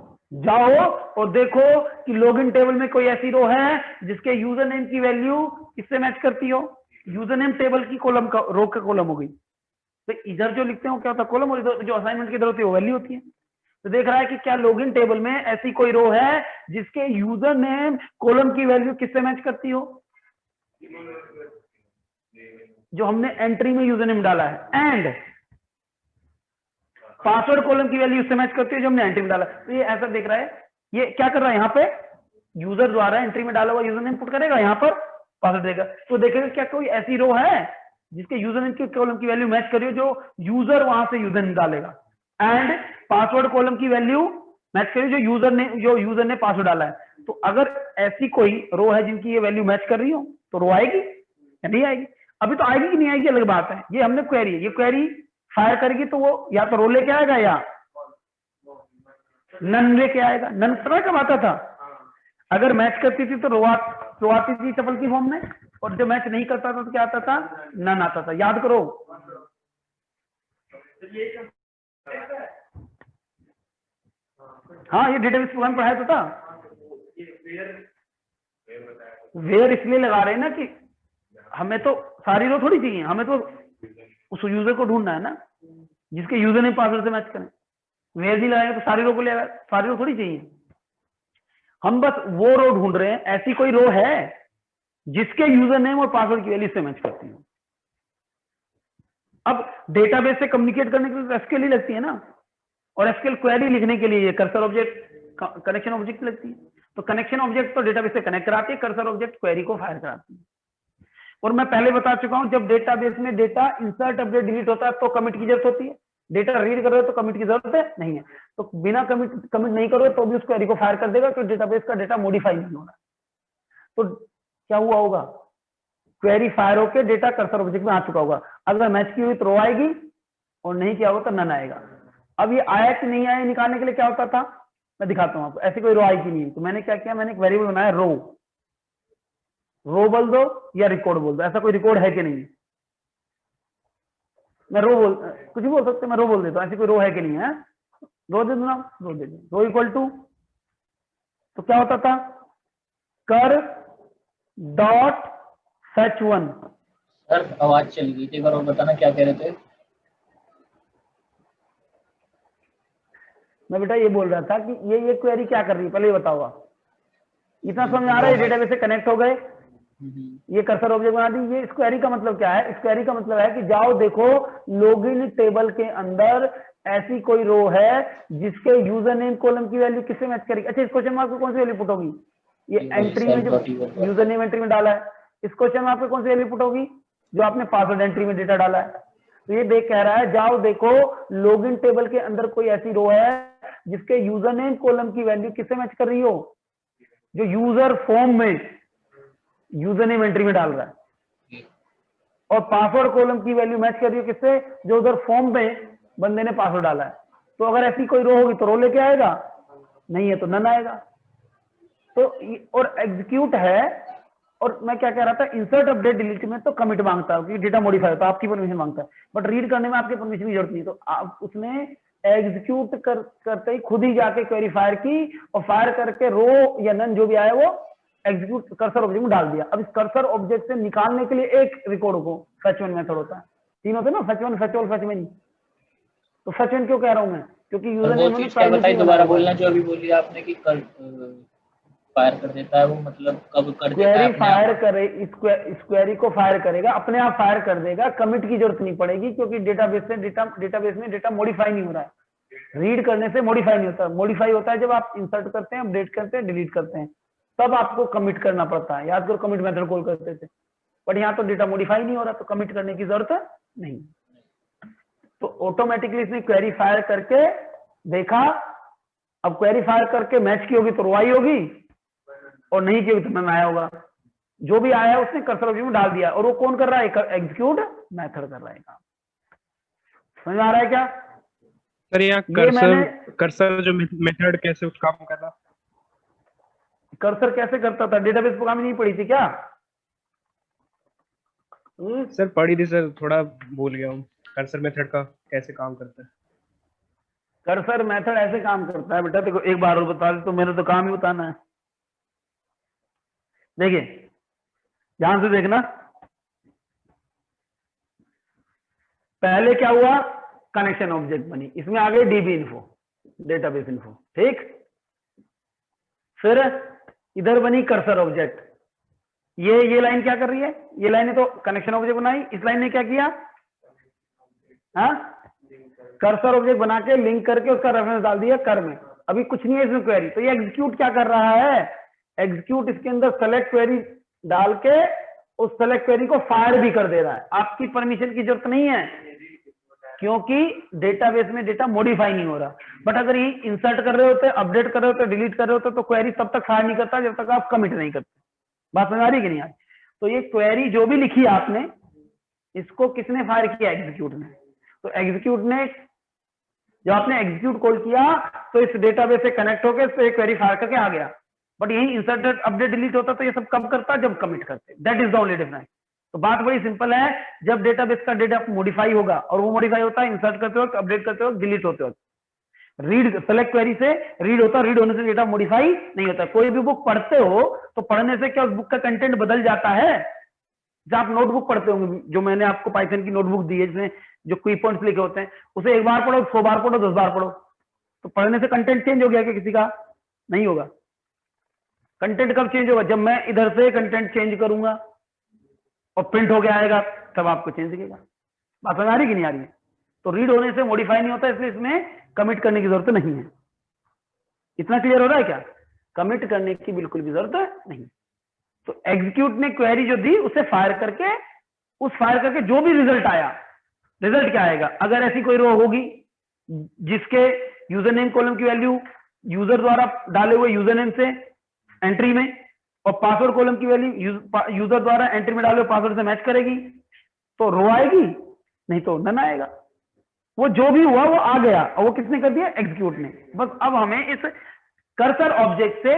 और देखो कि लॉगिन टेबल में कोई ऐसी रो है जिसके यूजर नेम की वैल्यू किससे मैच करती हो, यूजर नेम टेबल की कॉलम का, रो का कॉलम हो गई। तो इधर जो लिखते हो क्या होता है, कॉलम, और इधर जो असाइनमेंट की इधर होती है वो वैल्यू होती है। तो देख रहा है कि क्या लॉगिन टेबल में ऐसी कोई रो है जिसके यूजर नेम कॉलम की वैल्यू किससे मैच करती हो, जो हमने एंट्री में यूजर नेम डाला है, एंड पासवर्ड कॉलम की वैल्यू उससे मैच करती है जो हमने एंट्री में डाला। तो ये ऐसा देख रहा है, ये क्या कर रहा है, यहाँ पे यूजर द्वारा एंट्री में डाला हुआ यूजर नेम पुट करेगा, यहाँ पर पासवर्ड देगा। तो देखेगा क्या कोई ऐसी रो है जिसके यूजर नेम की कॉलम की वैल्यू मैच करियो, जो यूजर वहां से यूजर नेम डालेगा, एंड पासवर्ड कॉलम की वैल्यू मैच करियो जो यूजर ने पासवर्ड डाला है। तो अगर ऐसी कोई रो है जिनकी ये वैल्यू मैच कर रही हो, तो रो आएगी या नहीं आएगी? अभी तो आएगी कि नहीं आएगी अलग बात है, ये हमने क्वेरी है, ये क्वेरी फायर करेगी तो वो या तो रो लेके आएगा या नन लेके आएगा। नन पता कब आता था, अगर मैच करती थी तो रो आती थी टपल की फॉर्म में, और जब मैच नहीं करता था तो क्या आता था, नन आता था। याद करो, हाँ ये डेटाबेस प्रोग्राम पढ़ाया तो था। वेयर इसलिए लगा रहे हैं ना कि हमें तो सारी रो थोड़ी चाहिए, हमें तो उस यूजर को ढूंढना है ना जिसके यूजर नेम पासवर्ड से मैच करें। वेयर नहीं लगाएंगे तो सारी रो को ले आएगा, सारी रो थोड़ी चाहिए, हम बस वो रो ढूंढ रहे हैं, ऐसी कोई रो है जिसके यूजर नेम और पासवर्ड की वैल्यू से मैच करती है। अब डेटाबेस से कम्युनिकेट करने के लिए एसक्यूएल ही लगती है ना, और एसक्यूएल क्वेरी लिखने के लिए कर्सर ऑब्जेक्ट कनेक्शन ऑब्जेक्ट लगती है। तो कनेक्शन ऑब्जेक्ट तो डेटाबेस से कनेक्ट कराती है, कर्सर ऑब्जेक्ट क्वेरी को फायर कराती है। और मैं पहले बता चुका हूं, जब डेटाबेस में डेटा इंसर्ट अपडेट डिलीट होता है तो कमिट की जरूरत होती है, डेटा रीड कर रहे हो तो कमिट की जरूरत है नहीं है। तो बिना कमिट नहीं करो तो भी उस क्वेरी को फायर कर देगा, तो डेटाबेस का डेटा मॉडिफाई नहीं होना। तो क्या हुआ होगा, क्वेरी फायर होकर डेटा कर्सर ऑब्जेक्ट में आ चुका होगा। अगर मैच की हुई तो रो आएगी, और नहीं किया होगा तो नन आएगा। अब ये आया कि नहीं आया निकालने के लिए क्या होता था, मैं दिखाता हूं आपको। ऐसी कोई रो आई कि नहीं, तो मैंने क्या किया, मैंने एक वेरिएबल बनाया रो बोल दो या रिकॉर्ड बोल दो, ऐसा कोई रिकॉर्ड है कि नहीं। मैं कुछ भी बोल सकते, मैं रो बोल देता हूं, ऐसी कोई रो है कि नहीं है, रो दे दो ना, रो दे दो। रो इक्वल टू, तो क्या होता था, कर डॉट फेच वन। सर आवाज चली गई थी, एक बार और बताना क्या कह रहे थे। मैं बेटा ये बोल रहा था कि ये क्वेरी क्या कर रही है, पहले ये बताओ। इतना समझ आ रहा है, डेटाबेस से कनेक्ट हो गए, ये कर्सर ऑब्जेक्ट बना दी। ये स्क्वेरी का मतलब क्या है? स्क्वेरी का मतलब है कि जाओ देखो लॉगिन टेबल के अंदर ऐसी कोई रो है जिसके यूजर नेम कॉलम की वैल्यू किससे मैच करेगी। अच्छा, इस क्वेश्चन मार्क में कौन सी वैल्यू पुट होगी? ये एंट्री में जो यूजर नेम एंट्री में डाला है, इस क्वेश्चन मार्क में कौन सी वैल्यू पुट होगी? जो आपने पासवर्ड एंट्री में डेटा डाला है। तो ये देख कह रहा है जाओ देखो लॉगिन टेबल के अंदर कोई ऐसी रो है जिसके यूजर नेम कॉलम की वैल्यू किससे मैच कर रही हो? जो यूजर फॉर्म में यूजर नेम एंट्री में डाल रहा है, और पासवर्ड कॉलम की वैल्यू मैच कर रही है किससे? जो उधर फॉर्म में बंदे ने पासवर्ड डाला है। तो अगर ऐसी कोई रो होगी तो रो लेके आएगा, नहीं है तो नन आएगा। तो और एग्जीक्यूट है, और मैं क्या कह रहा था, इंसर्ट अपडेट डिलीट में तो कमिट मांगता है क्योंकि डेटा मॉडिफाई होता है, आपकी परमिशन मांगता है, बट रीड करने में आपकी परमिशन की जरूरत नहीं। तो आप उसने एग्जीक्यूट करते ही खुद ही जाके क्वेरी फायर की, और फायर करके रो या नन जो भी आया वो एग्जीक्यूट कर्सर ऑब्जेक्ट में डाल दिया। अब इस कर्सर ऑब्जेक्ट से निकालने के लिए एक रिकॉर्ड को फेच वन मेथड होता है। तीन होते हैं ना, fetch one, fetch all, fetch many. तो फेच वन क्यों कह रहा हूं मैं? क्योंकि यूजर वो नेम चीज क्या बताई दोबारा बोलना, जो अभी बोली आपने कि फायर कर देता है, वो मतलब कब कर देता है? क्वेरी अपने फायर आप करे, इस क्वेरी को फायर करेगा, अपने आप फायर कर देगा, कमिट की जरूरत नहीं पड़ेगी क्योंकि डेटाबेस में डेटा मॉडिफाई नहीं हो रहा है। रीड करने से मॉडिफाई नहीं होता, मॉडिफाई होता है जब आप इंसर्ट करते हैं, अपडेट करते हैं, डिलीट करते हैं, तब आपको कमिट करना पड़ता है। याद करो कमिट मेथड कॉल करते थे, बट यहाँ तो डेटा मॉडिफाई नहीं हो रहा तो कमिट करने की जरूरत नहीं। तो ऑटोमेटिकली इसने क्वेरी फायर करके देखा। अब क्वेरी फायर करके मैच की होगी तो रोआई होगी, और नहीं की होगी तो नन आया होगा। जो भी आया है उसने कर्सर ऑब्जेक्ट में डाल दिया, और वो कौन कर रहा है? एग्जीक्यूट मेथड कर रहा है काम। समझ आ रहा है क्या? सर यहाँ कर्सर जो मेथड कैसे उस काम कर रहा? कर्सर कैसे करता था? डेटाबेस प्रोग्रामिंग नहीं पढ़ी थी क्या? सर पढ़ी थी सर, थोड़ा भूल गया हूँ। कर्सर मेथड का कैसे काम करता है? कर्सर मेथड ऐसे काम करता है बेटा, देखो एक बार और बता दे तो मेरा तो काम ही बताना है। देखिए ध्यान से देखना, पहले क्या हुआ? कनेक्शन ऑब्जेक्ट बनी, इसमें आ गई डीबी इन्फो, डेटाबेस इन्फो, ठीक। फिर इधर बनी कर्सर ऑब्जेक्ट। ये लाइन क्या कर रही है? ये लाइन ने तो कनेक्शन ऑब्जेक्ट बनाई, इस लाइन ने क्या किया? हाँ, कर्सर ऑब्जेक्ट बना के लिंक करके उसका रेफरेंस डाल दिया कर में। अभी कुछ नहीं है इसमें क्वेरी। तो ये एग्जीक्यूट क्या कर रहा है? एग्जीक्यूट इसके अंदर सेलेक्ट क्वेरी डाल के उस सेलेक्ट क्वेरी को फायर भी कर दे रहा है। आपकी परमिशन की जरूरत नहीं है क्योंकि डेटाबेस में डेटा मॉडिफाई नहीं हो रहा। बट अगर ये इंसर्ट कर रहे होते, अपडेट कर रहे होते, डिलीट कर रहे होते तो क्वेरी तब तक फायर नहीं करता जब तक आप कमिट नहीं करते। बात समझ आ रही है कि नहीं? आज तो ये क्वेरी जो भी लिखी आपने, इसको किसने फायर किया? एग्जीक्यूट ने। तो एग्जीक्यूट ने, जब आपने एग्जीक्यूट कॉल किया तो इस डेटाबेस से कनेक्ट होकर इस पे क्वेरी फायर करके आ गया। बट यही इंसर्ट अपडेट डिलीट होता तो ये सब कब करता? जब कमिट करते। That is the only difference. तो बात बड़ी सिंपल है, जब डेटाबेस का डेटा मॉडिफाई होगा, और वो मॉडिफाई होता है इंसर्ट करते वक्त, अपडेट करते वक्त, डिलीट होते वक्त। रीड सेलेक्ट क्वेरी से रीड होता, रीड होने से डेटा मॉडिफाई नहीं होता। कोई भी बुक पढ़ते हो तो पढ़ने से क्या उस बुक का कंटेंट बदल जाता है? जब आप नोटबुक पढ़ते होंगे, जो मैंने आपको पाइथन की नोटबुक दी है जिसमें जो की पॉइंट्स लिखे होते हैं, उसे एक बार पढ़ो, 100 बार पढ़ो, 10 बार पढ़ो, तो पढ़ने से कंटेंट चेंज हो गया क्या किसी का? नहीं होगा। कंटेंट कब चेंज होगा? जब मैं इधर से कंटेंट चेंज करूंगा और प्रिंट हो गया आएगा, तब आपको चेंज दिखेगा। बात समझ आ रही कि नहीं आ रही है? तो रीड होने से मॉडिफाई नहीं होता, इसलिए इसमें कमिट करने की जरूरत नहीं है। इतना क्लियर हो रहा है क्या? कमिट करने की बिल्कुल भी जरूरत नहीं। तो एग्जीक्यूट ने क्वेरी जो दी उसे फायर करके जो भी रिजल्ट आया, रिजल्ट क्या आएगा? अगर ऐसी कोई रो होगी जिसके यूजर नेम कॉलम की वैल्यू यूजर द्वारा डाले हुए यूजर नेम से एंट्री में, और पासवर्ड कॉलम की वैल्यू यूजर द्वारा एंट्री में डाले हुए पासवर्ड से मैच करेगी, तो रो आएगी, नहीं तो नन आएगा। वो जो भी हुआ वो आ गया, और वो किसने कर दिया? एग्जीक्यूट ने। बस अब हमें इस कर्सर ऑब्जेक्ट से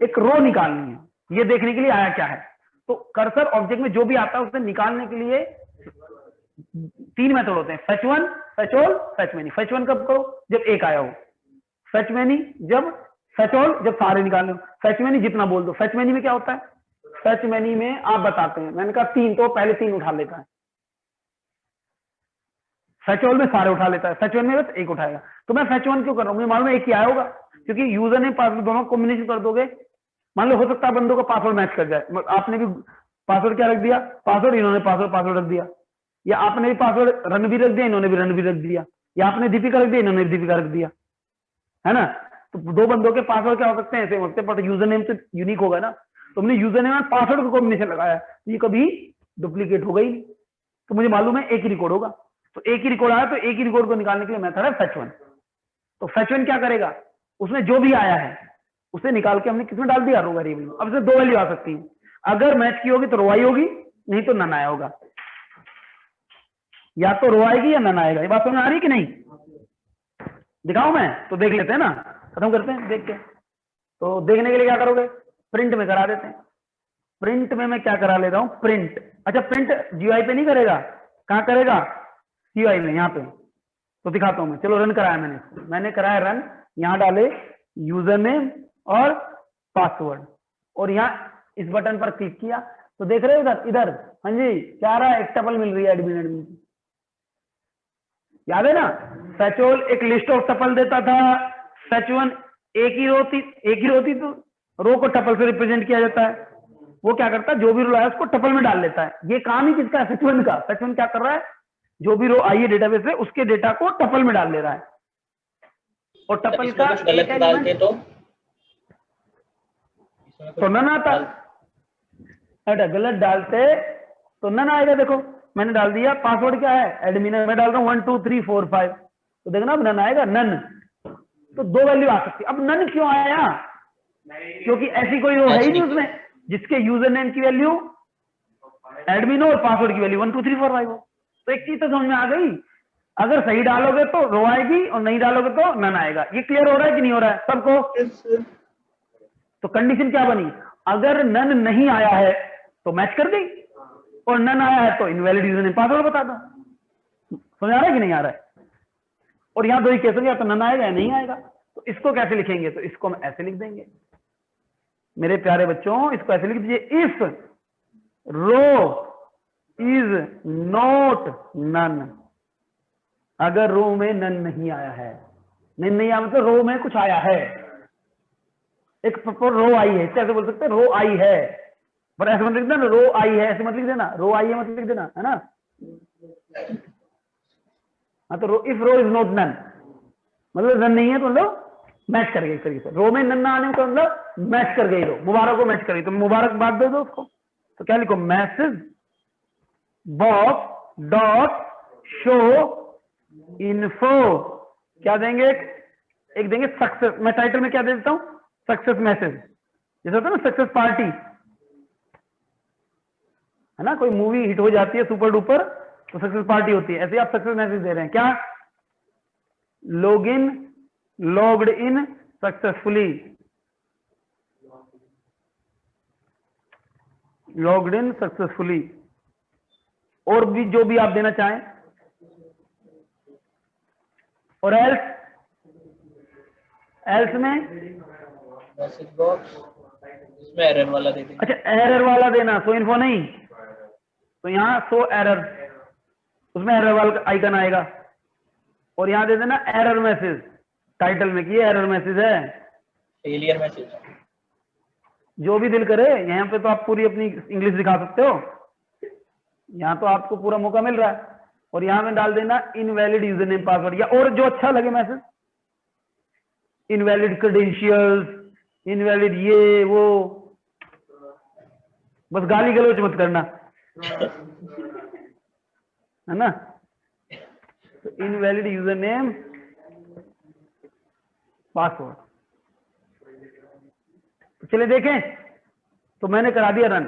एक रो निकालनी है, ये देखने के लिए आया क्या है। तो कर्सर ऑब्जेक्ट में जो भी आता है उसे निकालने के लिए 3 मेथड होते हैं, fetch one, fetch all, fetch many. Fetch one कब करो? जब एक आया हो। फेच मेनी जब, फेच ऑल जब सारे निकालने हो। फेच मेनी जितना बोल दो। फेच मेनी में क्या होता है? फेच मेनी में आप बताते हैं, मैंने कहा 3, तो पहले 3 उठा लेता है। फेच ऑल में सारे उठा लेता है, फेच वन में बस एक उठाएगा। तो मैं फेच वन क्यों कर रहा हूं? मुझे मालूम है एक ही आया होगा, क्योंकि यूजर ने पासवर्ड दोनों कॉम्बिनेशन कर दोगे मान लो हो सकता है बंदों का पासवर्ड मैच कर जाए, आपने भी पासवर्ड क्या रख दिया, पासवर्ड, इन्होंने पासवर्ड रख दिया, या आपने भी पासवर्ड रणवीर रख दिया, इन्होंने भी रणवीर रख दिया, या आपने दीपिका रख दिया, इन्होंने भी दीपिका रख दिया, है ना। तो दो बंदों के पासवर्ड क्या हो सकते हैं, सेम हो सकते हैं, बट यूजर नेम तो यूनिक होगा ना। तो हमने यूजर नेम और पासवर्ड का कॉम्बिनेशन लगाया, तो ये कभी डुप्लीकेट हो गई। तो मुझे मालूम है एक ही रिकॉर्ड होगा, तो एक ही रिकॉर्ड आया, तो एक ही रिकॉर्ड को निकालने के लिए मेथड है फेच वन। तो फेच वन क्या करेगा, उसमें जो भी आया है उसे निकाल के हमने किसमें डाल दिया, रो वेरिएबल में। अब इसमें दो वैल्यू आ सकती है, अगर मैच की होगी तो रो आई होगी, नहीं तो नन आया होगा। या तो रो आएगी या नन आएगा। ये बात समझ आ रही है कि नहीं, दिखाऊं मैं, तो देख लेते हैं ना, खत्म करते हैं देख के। तो देखने के लिए क्या करोगे, प्रिंट में करा देते हैं। प्रिंट में मैं क्या करा लेता हूं, प्रिंट। अच्छा, प्रिंट जीयूआई पे नहीं करेगा, कहां करेगा, सीयूआई में, यहाँ पे। तो दिखाता हूं मैं, चलो रन कराया मैंने कराया रन। यहाँ डाले यूजर नेम और पासवर्ड, और यहाँ इस बटन पर क्लिक किया, तो देख रहे हो इधर इधर, हाँ जी क्या आ रहा है, एक टपल मिल रही है एडमिन की। याद है ना, फेचोल एक लिस्ट ऑफ टपल देता था, फेच वन एक ही रोती तो रो को टपल से रिप्रेजेंट किया जाता है। वो क्या करता है, जो भी रो है उसको टपल में डाल लेता है। ये काम ही किसका है, फेच वन का। फेच वन क्या कर रहा है, जो भी रो आई है डेटाबेस से उसके डेटा को टपल में डाल ले रहा है। और टपल का कुछ गलत डालते तो नन आता, अरे गलत डालते तो नन आएगा। देखो मैंने डाल दिया, पासवर्ड क्या है एडमिन, मैं डाल रहा हूँ 1 2 3 4 5, तो देखना अब नन आएगा, नन। तो दो वैल्यू आ सकती है। अब नन क्यों आया, क्योंकि ऐसी कोई रो है ही नहीं उसमें जिसके यूजर नेम की वैल्यू एडमिन और पासवर्ड की वैल्यू 1 2 3 4 5 हो। तो एक चीज तो समझ में आ गई, अगर सही डालोगे तो रो आएगी और नहीं डालोगे तो नन आएगा। ये क्लियर हो रहा है कि नहीं हो रहा है सबको। तो कंडीशन क्या बनी, अगर नन नहीं आया है तो मैच कर दी, और नन आया है तो इनवैलिड यूजर नेम पासवर्ड बता दो। समझ आ रहा है कि नहीं आ रहा है। और यहां दो ही केस होंगे, या तो नन आएगा या नहीं आएगा। तो इसको कैसे लिखेंगे, तो इसको हम ऐसे लिख देंगे मेरे प्यारे बच्चों, इसको ऐसे लिख दीजिए, if row is not none, अगर रो में नन नहीं आया है, नहीं आया मतलब रो में कुछ आया है, एक रो आई है, ऐसे बोल सकते हैं रो आई है, पर ऐसे मत लिख देना रो आई है, ऐसे मत लिख देना, रो आई है मत लिख देना, है ना। हाँ, तो if row is not none मतलब नन नहीं है तो मतलब मैच कर गई इस तरीके से। रो में नन ना आने का मतलब मैच कर गई रो, मुबारक को मैच कर गई, तो मुबारक बात दे दो उसको। तो क्या लिखो, message box dot show info, क्या देंगे, एक देंगे सक्सेस। मैं टाइटल में क्या दे देता हूं, सक्सेस मैसेज, जैसे होता है ना सक्सेस पार्टी, है ना, कोई मूवी हिट हो जाती है सुपर डुपर तो सक्सेस पार्टी होती है, ऐसे आप सक्सेस मैसेज दे रहे हैं। क्या, logged in successfully, logged in successfully, और भी जो भी आप देना चाहें। और एल्स में मैसेज बॉक्स, इसमें एरर वाला दे देंगे। अच्छा, एरर वाला देना, सो इन्फो नहीं, तो यहाँ सो एरर, उसमें एरर वाला आइकन आएगा। और यहाँ दे देना एरर मैसेज टाइटल में, कि ये एरर मैसेज है, फेलियर मैसेज, जो भी दिल करे। यहाँ पे तो आप पूरी अपनी इंग्लिश दिखा सकते हो, यहाँ तो आपको पूरा मौका मिल रहा है। और यहाँ में डाल देना इनवैलिड यूजर नेम पासवर्ड, या और जो अच्छा लगे मैसेज, इनवैलिड क्रेडेंशियल्स, इनवैलिड ये वो, बस गाली गलौच मत करना, है ना। तो इनवैलिड यूजर नेम पासवर्ड, तो चलिए देखें। तो मैंने करा दिया रन,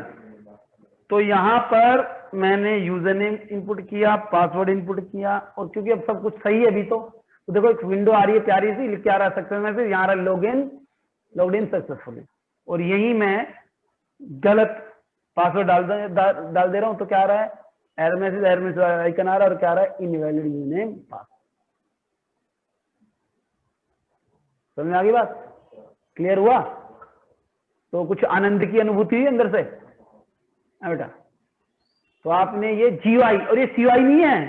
तो यहां पर मैंने यूजर नेम इनपुट किया, पासवर्ड इनपुट किया, और क्योंकि अब सब कुछ सही है अभी तो देखो एक विंडो आ रही है प्यारी सी, लिख के आ रहा है सक्सेस मैसेज, यहाँ रहा लॉग इन सक्सेसफुली, और यही मैं गलत पासवर्ड डाल दे रहा हूं, तो क्या आ रहा है, एरर मैसेज आइकन आ रहा है, और क्या आ रहा है, इनवैलिड यूजर नेम पासवर्ड। समझ में आ गई बात, क्लियर हुआ। तो कुछ आनंद की अनुभूति हुई अंदर से बेटा। तो आपने ये जीयूआई, और ये सीयूआई नहीं है,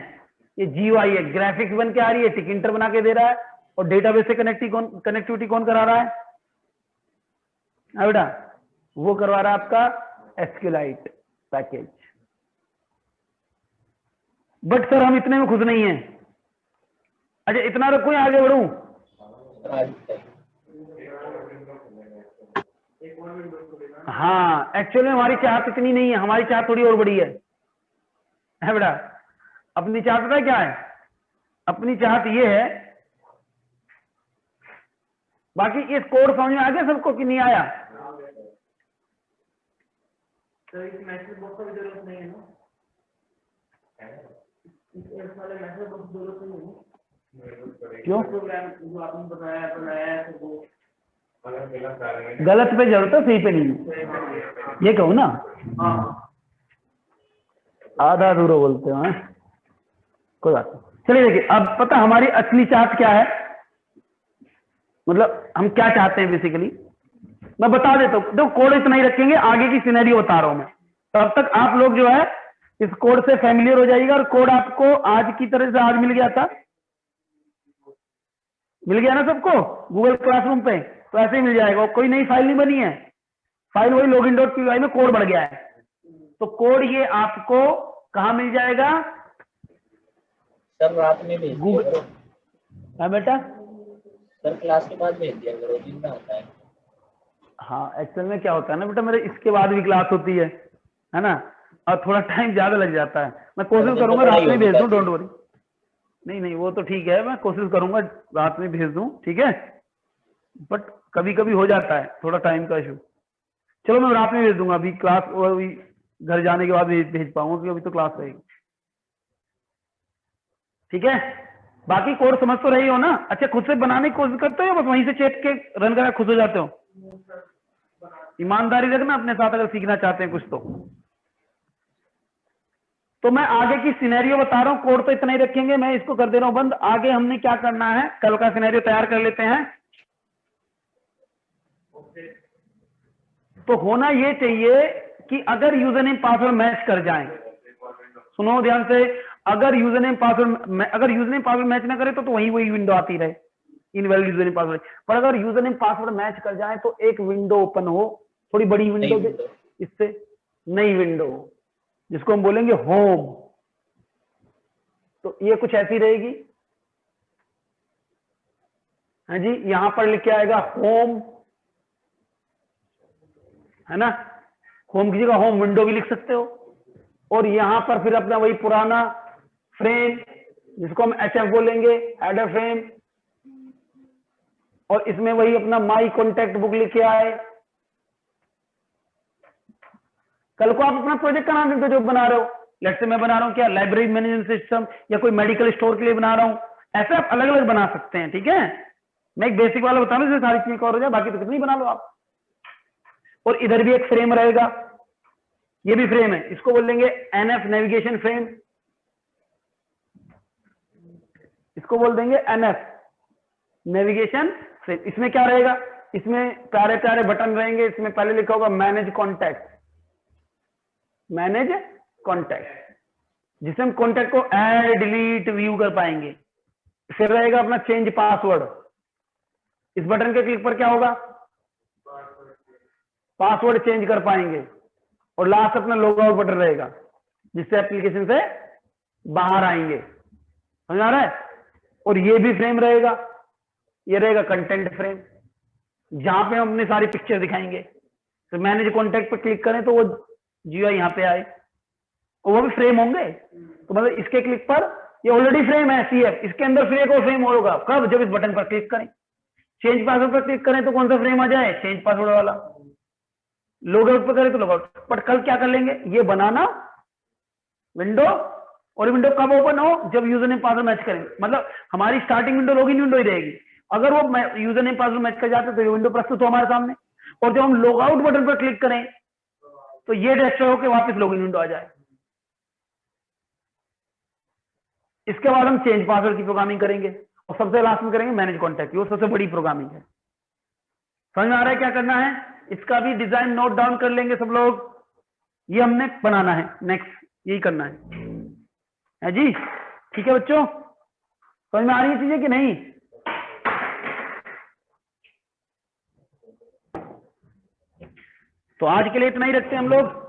ये जीयूआई है, ग्राफिक्स बन के आ रही है, टिकिंटर बना के दे रहा है, और डेटाबेस से कनेक्टिविटी कौन करा रहा है बेटा, वो करवा रहा है आपका एसक्यूएलाइट पैकेज। बट सर हम इतने में खुश नहीं हैं। अच्छा इतना रखो या आगे बढ़ूं? हाँ एक्चुअली हमारी चाहत इतनी नहीं है, हमारी चाहत थोड़ी और बड़ी है बेटा। अपनी चाहत पता है क्या है? अपनी चाहत ये है, बाकी इस कोड समझ में आ गया सबको कि नहीं आया? तो इस मैसेज बॉक्स की जरूरत नहीं है ना, इस वाले मैसेज बॉक्स की जरूरत नहीं है। क्यों? प्रोग्राम जो आपने बनाया है तो वो गलत पे जरूरत है, सही पे नहीं, ये कहूँ ना? आधा अधूरा बोलते हो हैं, कोई बात नहीं। चलिए देखिए अब पता हमारी असली चाहत क्या है, मतलब हम क्या चाहते हैं बेसिकली मैं बता देता हूँ। देखो कोड इतना ही रखेंगे, आगे की सिनेरियो बता रहा हूं मैं, तब तक आप लोग जो है इस कोड से फैमिलियर हो जाइएगा। और कोड आपको आज की तरह से आज मिल गया था, मिल गया ना सबको गूगल क्लासरूम पे, तो ऐसे ही मिल जाएगा। कोई नई फाइल नहीं बनी है, फाइल वही login.py में कोड बढ़ गया है। तो कोड ये आपको कहाँ मिल जाएगा? सर रात में भेज गूगल। दिया। हाँ बेटा, सर क्लास के बाद भेज दिया करो, दिन में आता है। हाँ एक्चुअल में क्या होता है ना बेटा, मेरे इसके बाद भी क्लास होती है ना, और थोड़ा टाइम ज्यादा लग जाता है। मैं कोशिश करूंगा रात में भेज दूं, डोंट वरी। नहीं नहीं वो तो ठीक है, मैं कोशिश करूंगा रात में भेज दूं, ठीक है। बट कभी कभी हो जाता है थोड़ा टाइम का इशू। चलो मैं रात में भेज दूंगा, अभी क्लास अभी घर जाने के बाद भेज पाऊंगा क्योंकि अभी तो क्लास रहेगी, ठीक है। बाकी कोड समझ तो रही हो ना? अच्छा खुद से बनाने की कोशिश करते हो या बस वहीं से चेक के रन करा खुश हो जाते हो? ईमानदारी रखना अपने साथ अगर सीखना चाहते हैं कुछ तो मैं आगे की सिनेरियो बता रहा हूं। कोड तो इतना ही रखेंगे, मैं इसको कर दे रहा हूं बंद। आगे हमने क्या करना है, कल का सिनेरियो तैयार कर लेते हैं। तो होना ये चाहिए कि अगर यूजर नेम पासवर्ड मैच कर जाएं, सुनो ध्यान से, अगर यूजर नेम पासवर्ड मैच ना करे तो वही विंडो आती रहे, इनवैलिड यूजर नेम पासवर्ड। पर अगर यूजर नेम पासवर्ड मैच कर जाए तो एक विंडो ओपन हो, थोड़ी बड़ी विंडो, इससे नई विंडो जिसको हम बोलेंगे होम। तो ये कुछ ऐसी रहेगी, हाँ जी, यहां पर लिख के आएगा होम, है ना। होम की जगह होम विंडो भी लिख सकते हो। और यहां पर फिर अपना वही पुराना फ्रेम जिसको हम HF बोलेंगे, हेडर फ्रेम, और इसमें वही अपना माई कॉन्टेक्ट बुक लिख के आए। कल को आप अपना प्रोजेक्ट का नाम लिख दो जो बना रहे हो। लेट्स से मैं बना रहा हूं क्या, लाइब्रेरी मैनेजमेंट सिस्टम, या कोई मेडिकल स्टोर के लिए बना रहा हूं। ऐसे आप अलग अलग बना सकते हैं, ठीक है। मैं एक बेसिक वाला बता रहा हूं, सारी चीजें कवर हो जाए, बाकी तो कितनी बना लो आप। और इधर भी एक फ्रेम रहेगा, ये भी फ्रेम है, इसको बोलेंगे NF नेविगेशन फ्रेम, इसको बोल देंगे NF नेविगेशन फ्रेम। इसमें क्या रहेगा, इसमें प्यारे प्यारे बटन रहेंगे। इसमें पहले लिखा होगा मैनेज कॉन्टैक्ट, मैनेज कॉन्टैक्ट, जिससे हम कॉन्टैक्ट को ऐड डिलीट व्यू कर पाएंगे। फिर रहेगा अपना चेंज पासवर्ड, इस बटन के क्लिक पर क्या होगा, पासवर्ड चेंज कर पाएंगे। और लास्ट अपना लॉग आउट बटन रहेगा, जिससे एप्लीकेशन से बाहर आएंगे, समझ आ रहा है। और ये भी फ्रेम रहेगा, ये रहेगा कंटेंट फ्रेम, जहां पे हम अपनी सारी पिक्चर दिखाएंगे। तो मैनेज कॉन्टैक्ट पे क्लिक करें तो वो GUI यहाँ पे आए, और वो भी फ्रेम होंगे। तो मतलब इसके क्लिक पर, ये ऑलरेडी फ्रेम है CF, इसके अंदर फिर एक और फ्रेम होगा, कब, जब इस बटन पर क्लिक करें। चेंज पासवर्ड पर क्लिक करें तो कौन सा फ्रेम आ जाए, चेंज पासवर्ड वाला। लॉग आउट पर करें तो लॉग आउट। बट कल क्या कर लेंगे, ये बनाना विंडो, और विंडो कब ओपन हो, जब यूजर नेम पासवर्ड मैच करें। मतलब हमारी स्टार्टिंग विंडो लॉगिन विंडो ही रहेगी। अगर वो यूजर नेम पासवर्ड मैच कर जाते तो ये विंडो प्रस्तुत हो हमारे सामने, और जब हम लॉग आउट बटन पर क्लिक करें तो ये डिस्ट्रॉय होकर वापस लॉगिन विंडो आ जाए। इसके बाद हम चेंज पासवर्ड की प्रोग्रामिंग करेंगे, और सबसे लास्ट में करेंगे मैनेज कॉन्टैक्ट, वो सबसे बड़ी प्रोग्रामिंग है। समझ में आ रहा है क्या करना है? इसका भी डिजाइन नोट डाउन कर लेंगे सब लोग, ये हमने बनाना है, नेक्स्ट यही करना है जी। ठीक है बच्चों, समझ में आ रही है चीजें कि नहीं? तो आज के लिए इतना ही रखते हैं हम लोग।